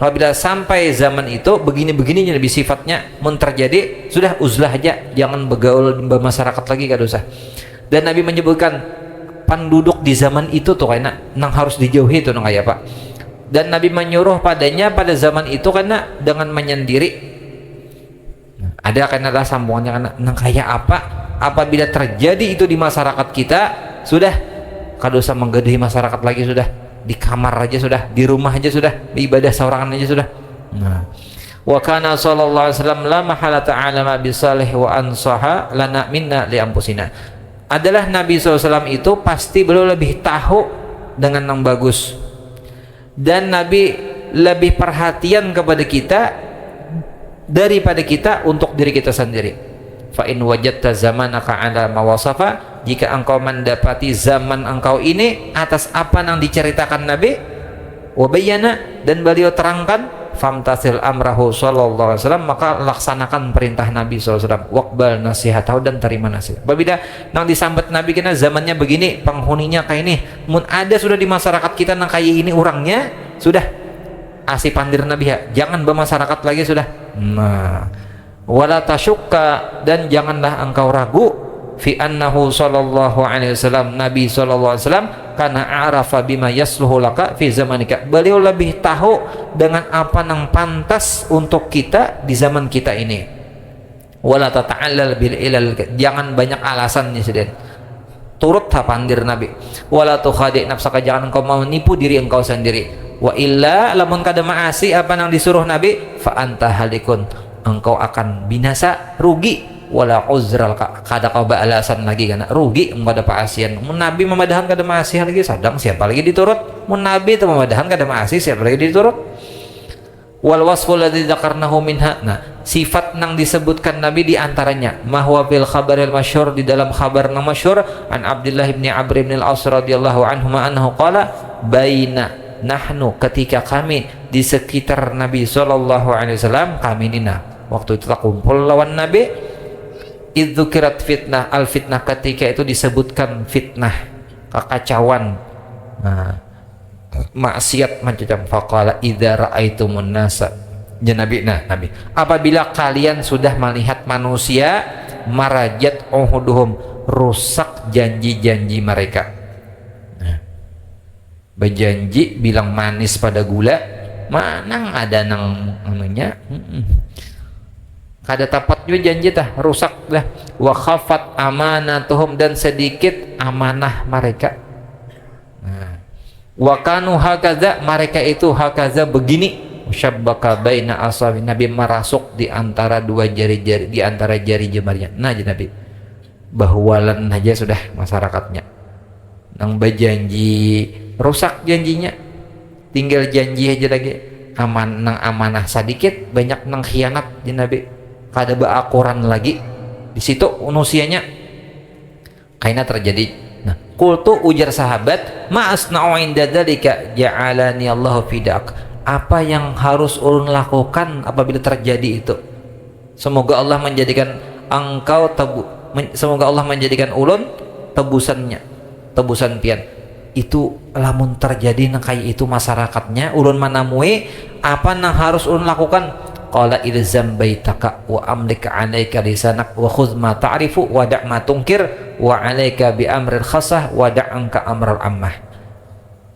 Speaker 1: Apabila sampai zaman itu begini-begini Nabi sifatnya mun terjadi sudah uzlah aja, jangan bergaul bermasyarakat lagi kada usah. Dan Nabi menyebutkan penduduk di zaman itu tuh kayak nang harus dijauhi tuh nang kayak apa dan Nabi menyuruh padanya pada zaman itu karena dengan menyendiri. Ada karena ada sambungannya karena nang kayak apa apabila terjadi itu di masyarakat kita, sudah kada usah menggedehi masyarakat lagi, sudah di kamar aja, sudah di rumah aja, sudah di ibadah seorangan aja, sudah. Nah, wa kana sallallahu alaihi wasallam la mahala ta'ala ma bisalih wa ansaha lana minna li anfusina. Adalah Nabi SAW itu pasti beliau lebih tahu dengan yang bagus, dan Nabi lebih perhatian kepada kita daripada kita untuk diri kita sendiri. Fa in wajadta zamanaka ala ma wasafa, jika engkau mendapati zaman engkau ini atas apa yang diceritakan Nabi, wa bayyana, dan beliau terangkan, famtasil amrahu sallallahu alaihi wasallam, maka laksanakan perintah Nabi sallallahu alaihi wasallam, waqbal nasihatahu, dan terima nasihat. Apabila nang disambat Nabi kena zamannya begini, penghuninya kayak ini, mun ada sudah di masyarakat kita nang kayak ini orangnya, sudah asih pandir Nabi ya, jangan bermasyarakat lagi, sudah. Nah, wala tasyukka, dan janganlah engkau ragu, fi annahu sallallahu alaihi wasallam, Nabi sallallahu alaihi wasallam karena arafa bima yasluhu laka fi zamanika, beliau lebih tahu dengan apa yang pantas untuk kita di zaman kita ini. Wala tata'allal bil ilal, jangan banyak alasannya, sedih turut pandir Nabi. Wala tukhadi nafsaka, jangan engkau mau menipu diri engkau sendiri. Wa illa lamun kada maasi apa yang disuruh Nabi, fa anta halikun, engkau akan binasa, rugi. Wala uzral, kada kau alasan lagi karena rugi engkau ada paasian. Mun Nabi memadahan kada maasi lagi, sadang siapa lagi diturut? Mun Nabi itu memadahan kada maasi, siapa lagi diturut? Wal wasful ladzi dzakarnahu minha, nah sifat nang disebutkan Nabi di antaranya mahwa bil khabaril masyhur, di dalam khabar nang masyhur, an Abdullah bin Amr bin al-As radhiyallahu anhu annahu qala baina nahnu, ketika kami di sekitar Nabi sallallahu alaihi wasallam, kami nina waktu itu tak kumpul lawan Nabi, idzukirat fitnah, al fitnah, ketika itu disebutkan fitnah, kekacauan, nah, maksiat macam faqala idza ra'aitumun nasa, Nabi apabila kalian sudah melihat manusia, marajat uhuduhum, rusak janji-janji mereka. Berjanji bilang manis pada gula, manang ada nang anunya, kada tapat juga janji tah, rusak dah. Wa khafat amanatuhum, dan sedikit amanah mereka. Nah, wa kanu hakaza, mereka itu hakaza begini, syabbaka baina asabi, Nabi merasuk di antara dua jari-jari, di antara jari jemarinya. Nah, Nabi bahwalan aja sudah masyarakatnya nang berjanji rusak janjinya, tinggal janji aja lagi, nang amanah sedikit, banyak nang khianat di Nabi, kada beakuran lagi di situ unusianya kaina terjadi. Nah, qultu, ujar sahabat, ma asna'u inda dzalika ja'alani Allahu fidak, apa yang harus ulun lakukan apabila terjadi itu? Semoga Allah menjadikan engkau semoga Allah menjadikan ulun tebusannya, tebusan pian. Itu lamun terjadi nang kayak itu masyarakatnya, ulun manamui apa nang harus ulun lakukan? Qala ilzam baitaka wa amlik 'alaika lisanak wa khudh ma ta'rifu wa da' ma tunkir wa 'alaika bi amril khassah wa da'anka amral ammah.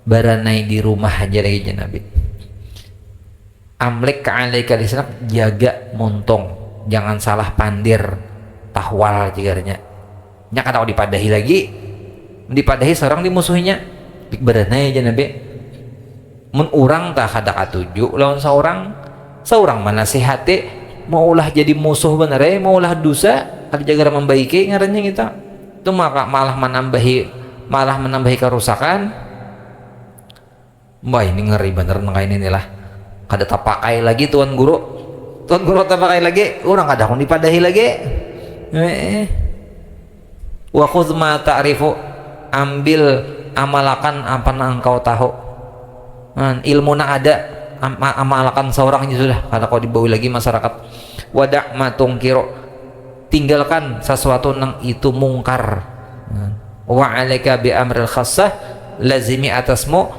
Speaker 1: Baranai di rumah aja lagi Nabi. Amlik 'alaika lisanak, jaga montong, jangan salah pandir, tahwal jigarnya. Nya kada dipadahi lagi, dipadahi seorang dimusuhinya, baranai aja Nabi. Mun urang tak kada katuju lawan seorang mana sehati mau ulah jadi musuh bener, mau ulah dosa kada jaga membaiki ngarannya kita itu, maka malah menambahi kerusakan. Wah, ini ngeri bener nang ini lah, kada tak pakai lagi tuan guru tak pakai lagi, orang kada kon dipadahi lagi. Wa khudz ma ta'rifu, ambil amalakan apa yang engkau tahu. Ilmu na ada, amalakan seorang aja sudah, kalau kau dibawa lagi masyarakat. Wada' ma tungkiro, tinggalkan sesuatu nang itu mungkar. Wa 'alaika bi amril khassah, lazimi atasmu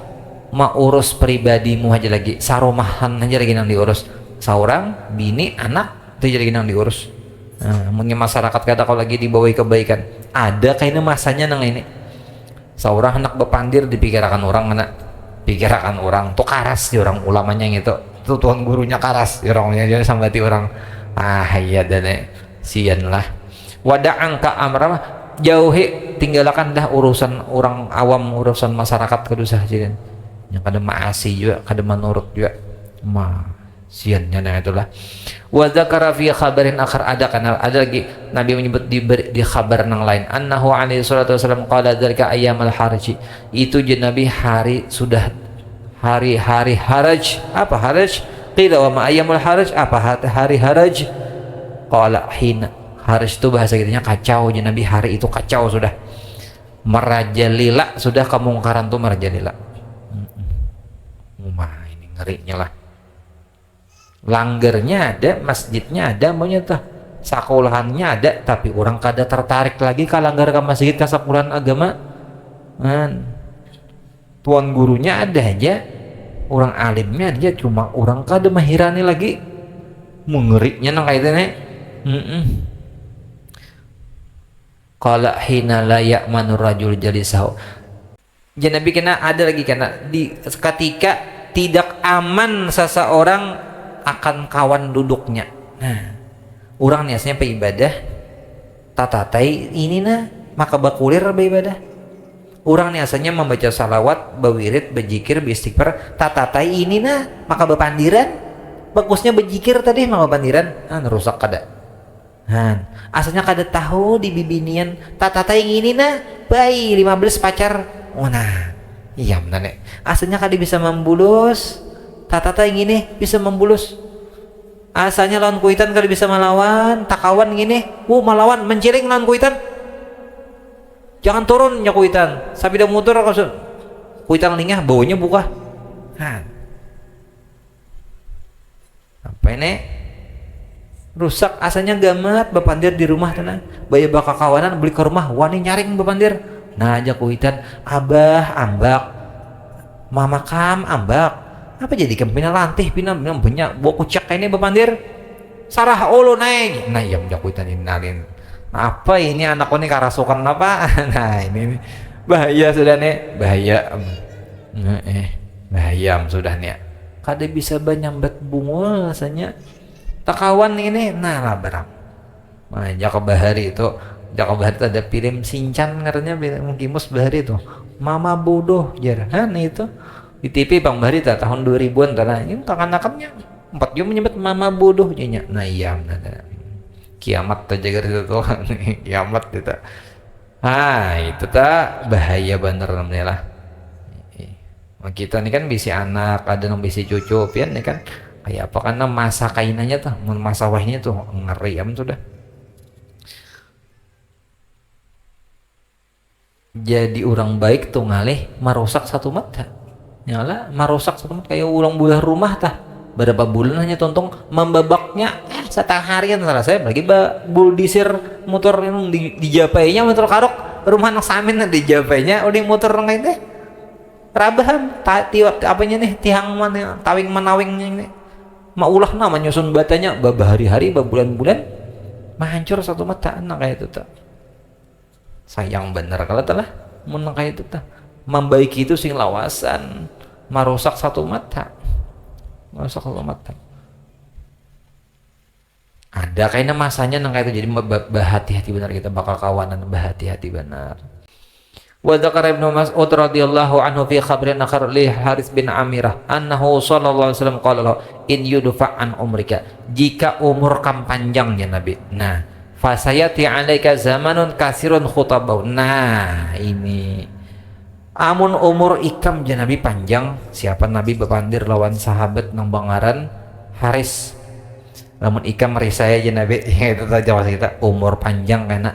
Speaker 1: maurus pribadimu aja lagi, sarumahan aja lagi nang diurus, seorang bini anak itu jadi nang diurus. Mungkin masyarakat kata kalau lagi dibawa kebaikan, ada kayaknya masanya nang ini seorang anak bepandir dipikirkan orang anak pikirakan orang tuh karas di orang ulamanya gitu tuh tuan gurunya karas di orangnya jadi sambati orang iya dan sian lah wada'an ka amra jauhi tinggalkan dah urusan orang awam urusan masyarakat kedusah jadi yang kada maasi juga kada menurut juga siannya nah itulah wa dzakara fi khabarin akhar ada lagi Nabi menyebut di khabar yang lain annahu alaihi salatu wasallam qala dzalika ayyamal harji itu je Nabi hari haraj apa haraj qila wa ma ayyamul haraj apa hari haraj qala hina haraj itu bahasa kitanya kacau je Nabi hari itu kacau sudah merajalila sudah kemungkaran tuh merajalila ini ngerinya lah langgarnya ada, masjidnya ada, maunya tuh sekolahannya ada, tapi orang kada tertarik lagi ke langgar ke masjid ke sekolahan agama. Tuan gurunya ada aja, orang alimnya aja, cuma orang kada mahirani lagi, mengerinya nang kaitannya. Qala hina la ya'manu rajul jalisahu. Jadi Nabi kena ada lagi kena di ketika tidak aman seseorang akan kawan duduknya. Nah, orang niasnya beribadah, tatatai ini nah maka bakulir beribadah. Orang niasanya membaca salawat, bawirid, bejikir, beristighfar, tatatai ini nah maka bepandiran. Bagusnya bejikir tadi maka bepandiran, rusak kada. Asalnya kada tahu di bibinian tatatai ini nah bayi 15 pacar. Iya benar nek. Asalnya kada bisa membulus. Tata yang ini bisa membulus asalnya lawan kuitan kalau bisa melawan takawan gini melawan menciling lawan kuitan jangan turun ya kuitan sapi dah muter kalau kuitan lingah baunya buka apa ini rusak asalnya gamat bapandir di rumah tenang bayi bakal kawanan beli ke rumah wani nyaring bapandir nah aja kuitan abah ambak mama kam ambak apa jadi kempina lantih pina banyak bawa kucak ini bapandir sarah olo naik nah iya menjakuitan inalin nah, apa ini anak ini karasukan apa nah ini bahaya sudah nih bahaya bahaya sudah nih kada bisa banyak bunga rasanya takawan ini nah lah barang jaka bahari itu ada film Sinchan ngaranya mungkin mus bahari itu mama bodoh jarahan itu di TV Bang Barita tahun 2000-an tanah ini anak-anaknya 4 jam menyebut mama bodoh nya nah iya kiamat terjaga itu tuh kiamat itu itu tak bahaya bener namanya lah kita ini kan bisa anak ada yang bisa cucu pian nih kan kayak apa karena masa kainannya tuh masa wahnya tuh ngeri sudah jadi orang baik tuh ngalih merusak satu mata nyala merusak satu kayak ulang bulan rumah tah berapa bulan hanya tontong membabaknya setengah harian salah saya lagi bul disir motor yang di japainya motor karok rumah nang samin di japainya udah motor nang itu rabaham apanya nih tiang mana tawing manawingnya ini maulah nama nyusun batanya hari-hari bulan-bulan hancur satu mata anak kayak itu tak sayang bener kalau telah menang kayak itu tak membaiki itu sing lawasan merusak satu mata ada kayaknya masanya nang kayak itu jadi bahati-hati benar kita bakal kawanan bahati-hati benar wa dzakara Ibnu Mas'ud radhiyallahu anhu fi khabrin akhar li Haris bin Amirah annahu sallallahu alaihi wasallam qala in yudfa an umrika jika umur kam panjangnya Nabi nah fasayati alaika zamanun kasirun khutabau nah ini amun umur ikam je Nabi panjang siapa Nabi bepandir lawan sahabat nang bangaran Haris namun ikam merisaya je Nabi itu saja masa kita umur panjang karena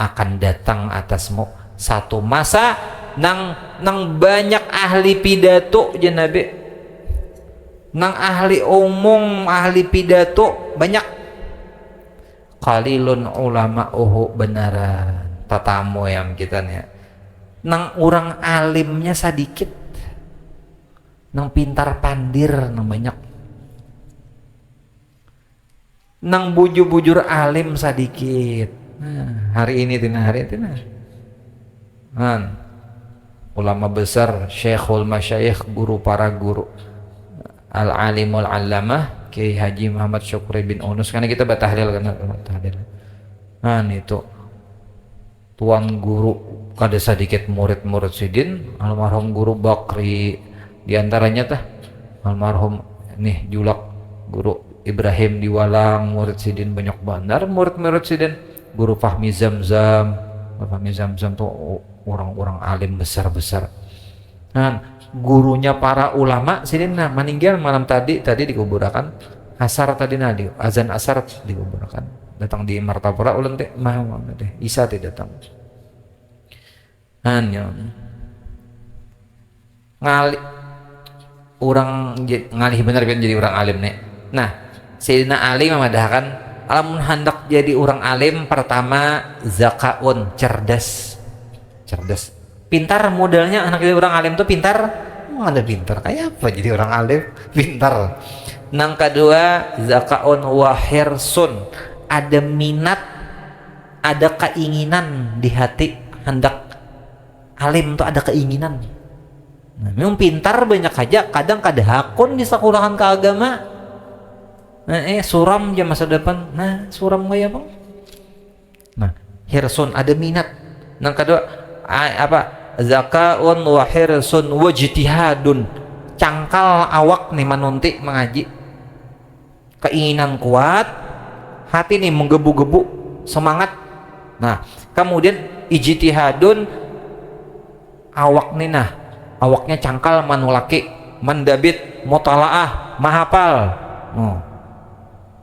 Speaker 1: akan datang atasmu satu masa nang banyak ahli pidato je Nabi nang ahli umum ahli pidato banyak qalilun ulama'uhu benaran tatamu yang kita nih nang orang alimnya sedikit nang pintar pandir nang banyak nang bujur-bujur alim sedikit hari ini tina ulama besar, syekhul masyayikh, guru para guru, al-alimul allamah Kiai Haji Muhammad Syukri bin Unus, karena kita batahlil kan tahlil. Nah itu tuan guru kada sedikit murid-murid sidin, almarhum guru Bakri diantaranya tah, almarhum nih julak guru Ibrahim di Walang, murid sidin banyak bandar, murid-murid sidin, guru Fahmi Zamzam. Fahmi Zamzam tuh orang-orang alim besar-besar. Nah gurunya para ulama sidin nah meninggal malam tadi dikuburkan asar tadi nadi azan asar dikuburkan, datang di Martapura ulang teh mah teh Isa teh datang. Ngali orang ngalih bener kan jadi orang alim nih. Nah Sayyidina Ali memadahkan alamun hendak jadi orang alim pertama zakaun, cerdas, pintar, modalnya anak jadi orang alim tuh pintar. Ada pintar kayak apa jadi orang alim pintar. Nang kedua zakaun wa hirsun, ada minat, ada keinginan di hati hendak alim tuh, ada keinginan. Nah, memang pintar banyak aja, kadang kada hakun di sekolahan ke agama. Nah, suram aja masa depan. Nah, suram gak ya bang? Nah, hirsun ada minat. Nang kedua apa? Zakaun wa hirsun wa jitihadun, cangkal awak nih manunti mengaji, keinginan kuat, hati nih menggebu-gebu, semangat. Nah kemudian ijtihadun, awak nih nah awaknya cangkal manulaki, mandabit, mutalaah, mahapal,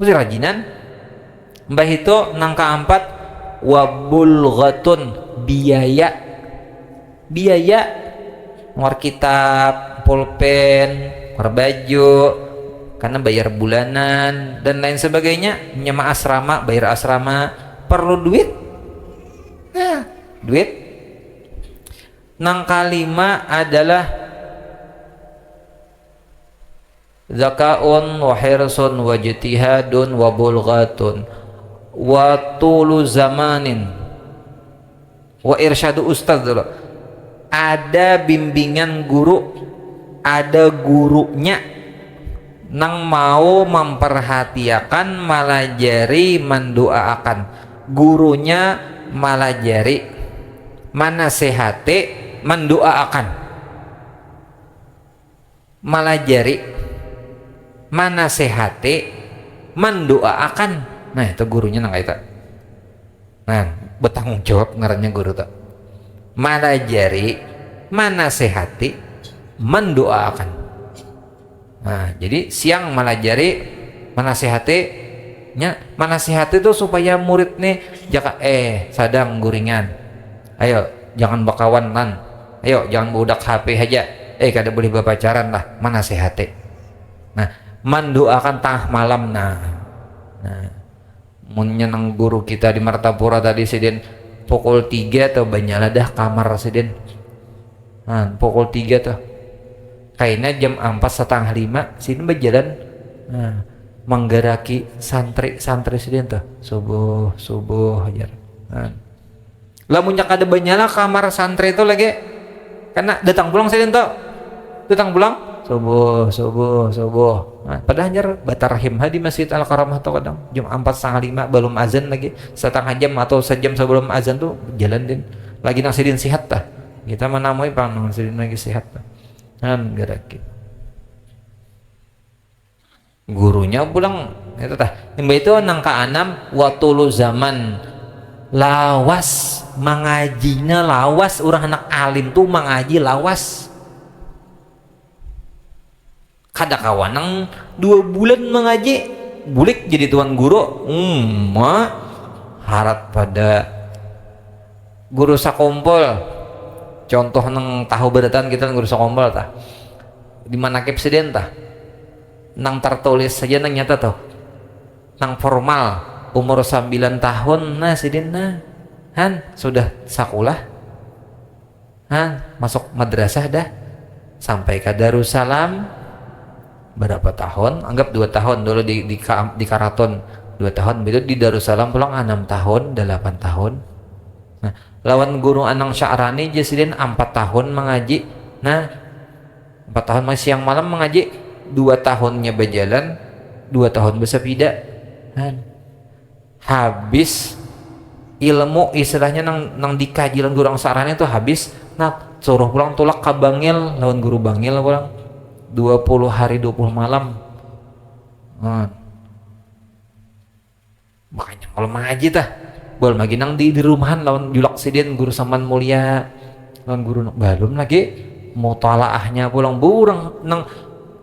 Speaker 1: mesti rajinan. Mbah itu nang keempat wabulghatun, biaya ngor kitab, pulpen, ngor baju karena bayar bulanan dan lain sebagainya, nyama asrama, bayar asrama, perlu duit. Nah duit. Nang kalima adalah zakaun wa hirsun wa jitihadun wa bulghatun wa tulu zamanin wa irsyadu ustadz dulu. Ada bimbingan guru, ada gurunya nang mau memperhatiakan malajari mendoakan, gurunya malajari manasehati mendoakan, malajari manasehati mendoakan. Nah itu gurunya nang itu. Nah bertanggung jawab ngarannya guru tak. Malajari manasehati mendoakan. Nah jadi siang malajari manasehati nya, manasehati itu supaya murid nih jaka sadang guringan, ayo jangan bakawan lan, ayo jangan budak HP aja, kada boleh berpacaran lah, manasehati. Nah mendoakan tengah malam. Nah menyenang guru kita di Martapura tadi sidin pukul 3 atau banyala dah kamar sidin. Nah, pukul 3 tuh kayaknya jam 4:30 sidin berjalan menggeraki santri sidin tuh subuh aja. Nah, lamunnya kada banyala kamar santri itu lagi karena datang pulang sidin tuh, datang pulang subuh. Nah, padahal anjar batar himha di Masjid Al-Karamah tuh kadang jam 4:30 belum azan lagi, setengah jam atau sejam sebelum azan tuh jalan din lagi nang sidin sihat tah, kita menamui pang nang sidin lagi sihat tah. Kan geraki gurunya pulang itu tah. Itu nang ka-6 watulu zaman, lawas mangajina, lawas orang anak alim tuh mengaji lawas. Kada kawanang 2 bulan mengaji bulik jadi tuan guru, harap pada guru sakompol. Contoh nang tahu beratan kita guru sakompol tah di mana kepsiden tah nang tertulis saja nang nyata tuh nang formal umur 9 tahun. Nah sidin nah han sudah sakulah, masuk madrasah dah sampai ke Darussalam. Berapa tahun? Anggap 2 tahun dulu di Karaton 2 tahun, begitu di Darussalam pulang 6 tahun 8 tahun. Nah, lawan guru Anang Sya'rani Jasidin 4 tahun mengaji. Nah, 4 tahun masih siang malam mengaji, 2 tahunnya berjalan, 2 tahun bersepida. Nah, habis ilmu istilahnya nang dikaji lawan guru Anang Sya'rani itu habis. Nah, suruh pulang tulak ke Bangil lawan guru Bangil pulang 20 hari 20 malam. Nah, makanya kalau mengaji tah bol lagi nang di rumahan lawan julak sidin guru Saman Mulia lawan guru belum lagi mutalaahnya pulang burang nang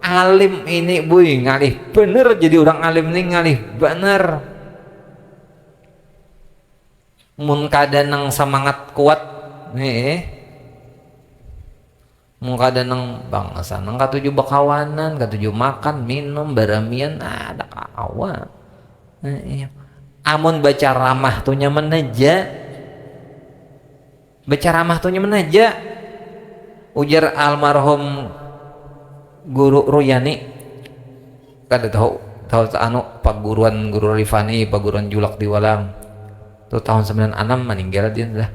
Speaker 1: alim ini buy ngalih bener, jadi orang alim ini ngalih bener. Mun kada nang semangat kuat nih, mun kada nang bangsa nang katuju bakawanan, katuju makan minum baramian ada kawa. Amun baca ramah tuh nyaman aja, baca ramah tuh nyaman aja. Ujar almarhum guru Ruyani, kada tahu anu paguruan guru Rifani, paguruan julak di Walang tuh tahun 96 meninggal dia dah.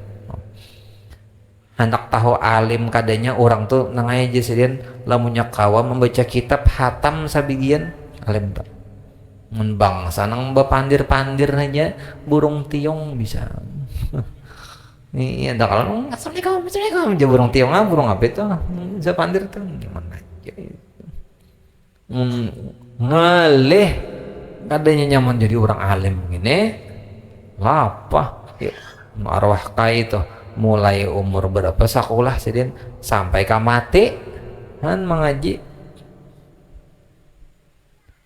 Speaker 1: Anak tahu alim kadanya orang tuh nangai aja sidin lamunnya kawa membaca kitab hatam sabigian alim tak bangsa nang bepandir-pandir aja burung tiong bisa. Iya, dah kalau assalamualaikum aja burung tiong burung apa itu bisa pandir tuh gimana aja itu. Ngalih kadanya nyaman jadi orang alim gini lapah ya, arwah kai itu mulai umur berapa sekolah sidin sampai mati kan mengaji.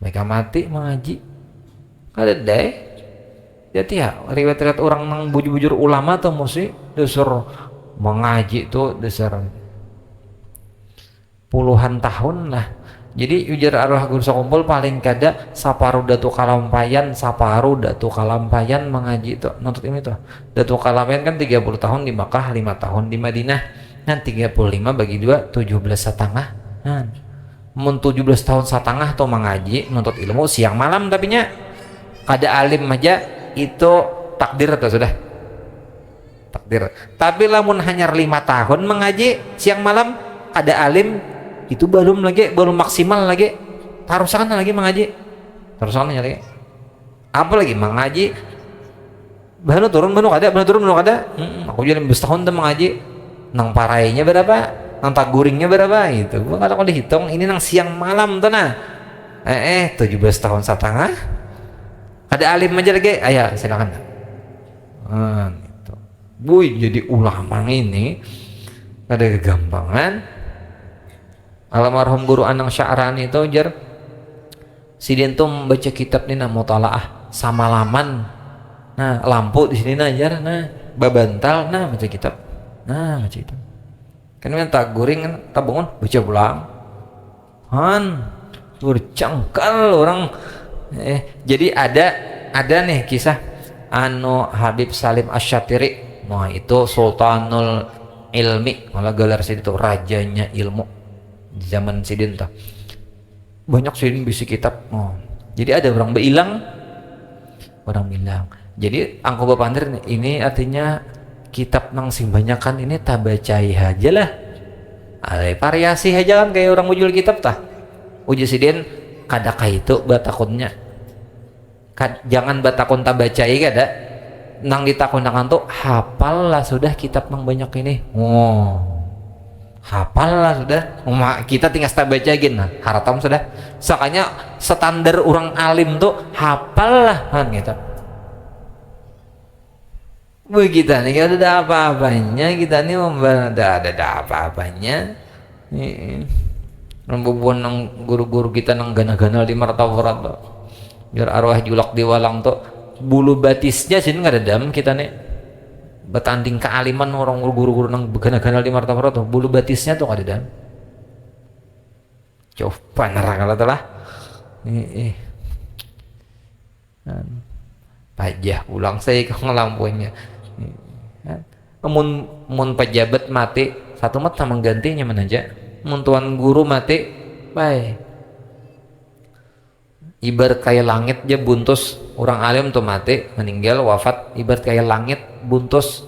Speaker 1: Mereka mati mengaji kada deh jadi ya riwayat-riwayat orang nang bujur-bujur ulama tuh mesti dasar mengaji tuh dasar puluhan tahun lah. Jadi ujar arwah guru sakumpul paling kada saparuh datu kalampayan mengaji tuh nuntut ini tuh datu kalampayan kan 30 tahun di Makkah, 5 tahun di Madinah, nah 35 bagi 2 17,5. Nah mun 17 tahun setengah tuh mengaji nuntut ilmu siang malam, tapi nya kada alim aja itu takdir atau sudah takdir. Tapi lamun hanya 5 tahun mengaji siang malam kada alim itu belum maksimal lagi, tarusan lagi mengaji tarusan lagi apa lagi mengaji baru turun kada aku jadi setahun tuh mengaji nang parainya berapa nang taguringnya berapa itu gua kalau dihitung ini nang siang malam tuh nah 17 tahun setengah ada alim aja lagi ayah silakan gitu. Buy jadi ulama ini ada kegampangan. Almarhum guru Anang Sya'rani itu jar sidin tuh membaca kitab nih nah mutalaah samalaman, nah lampu di sini nah jar nah babantal nah baca kitab nah baca itu kan tak guring kan tak bangun baca pulang han bercangkal orang jadi ada nih kisah anu Habib Salim Asy-Syatiri, nah itu Sultanul Ilmi malah gelar sidin itu rajanya ilmu di zaman sidin tuh banyak sidin bisi kitab. Jadi ada orang bilang jadi angko bapandir ini artinya kitab nang sing banyakan ini tak bacai aja lah, ada variasi aja kan kayak orang ujul kitab tah uji sidin kada itu batakunnya jangan batakun tak bacai kada nang ditakun-takun tuh hafal lah sudah kitab nang banyak ini hafal lah sudah kita tinggal tak baca gini nah haratam sudah sakanya standar orang alim tuh hafal lah kan gitu. Begitu nih kita ada apa-apanya kita nih ada apa-apanya rembubuan nang guru-guru kita nang gana-gana di martawarat biar arwah julak di Walang tuh bulu batisnya sini nggak ada dam kita nih betanding kealiman orang guru-guru nang gana-gana di martawarat tuh bulu batisnya tuh nggak ada dam coba nerang lah telah pajah pulang saya ke ngelampunya mun pejabat mati satu mata menggantinya mana aja mun tuan guru mati baik ibarat kayak langit aja buntus orang alim tuh mati meninggal wafat ibarat kayak langit buntus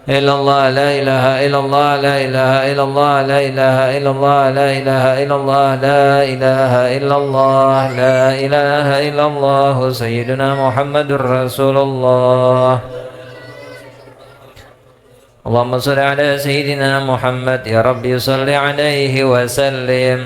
Speaker 2: إلا الله لا إله إلا الله لا إله إلا الله لا إله إلا الله لا إله إلا الله لا إله إلا الله لا إله إلا الله سيدنا محمد رسول الله اللهم صل على سيدنا محمد يا ربي صل عليه وسلم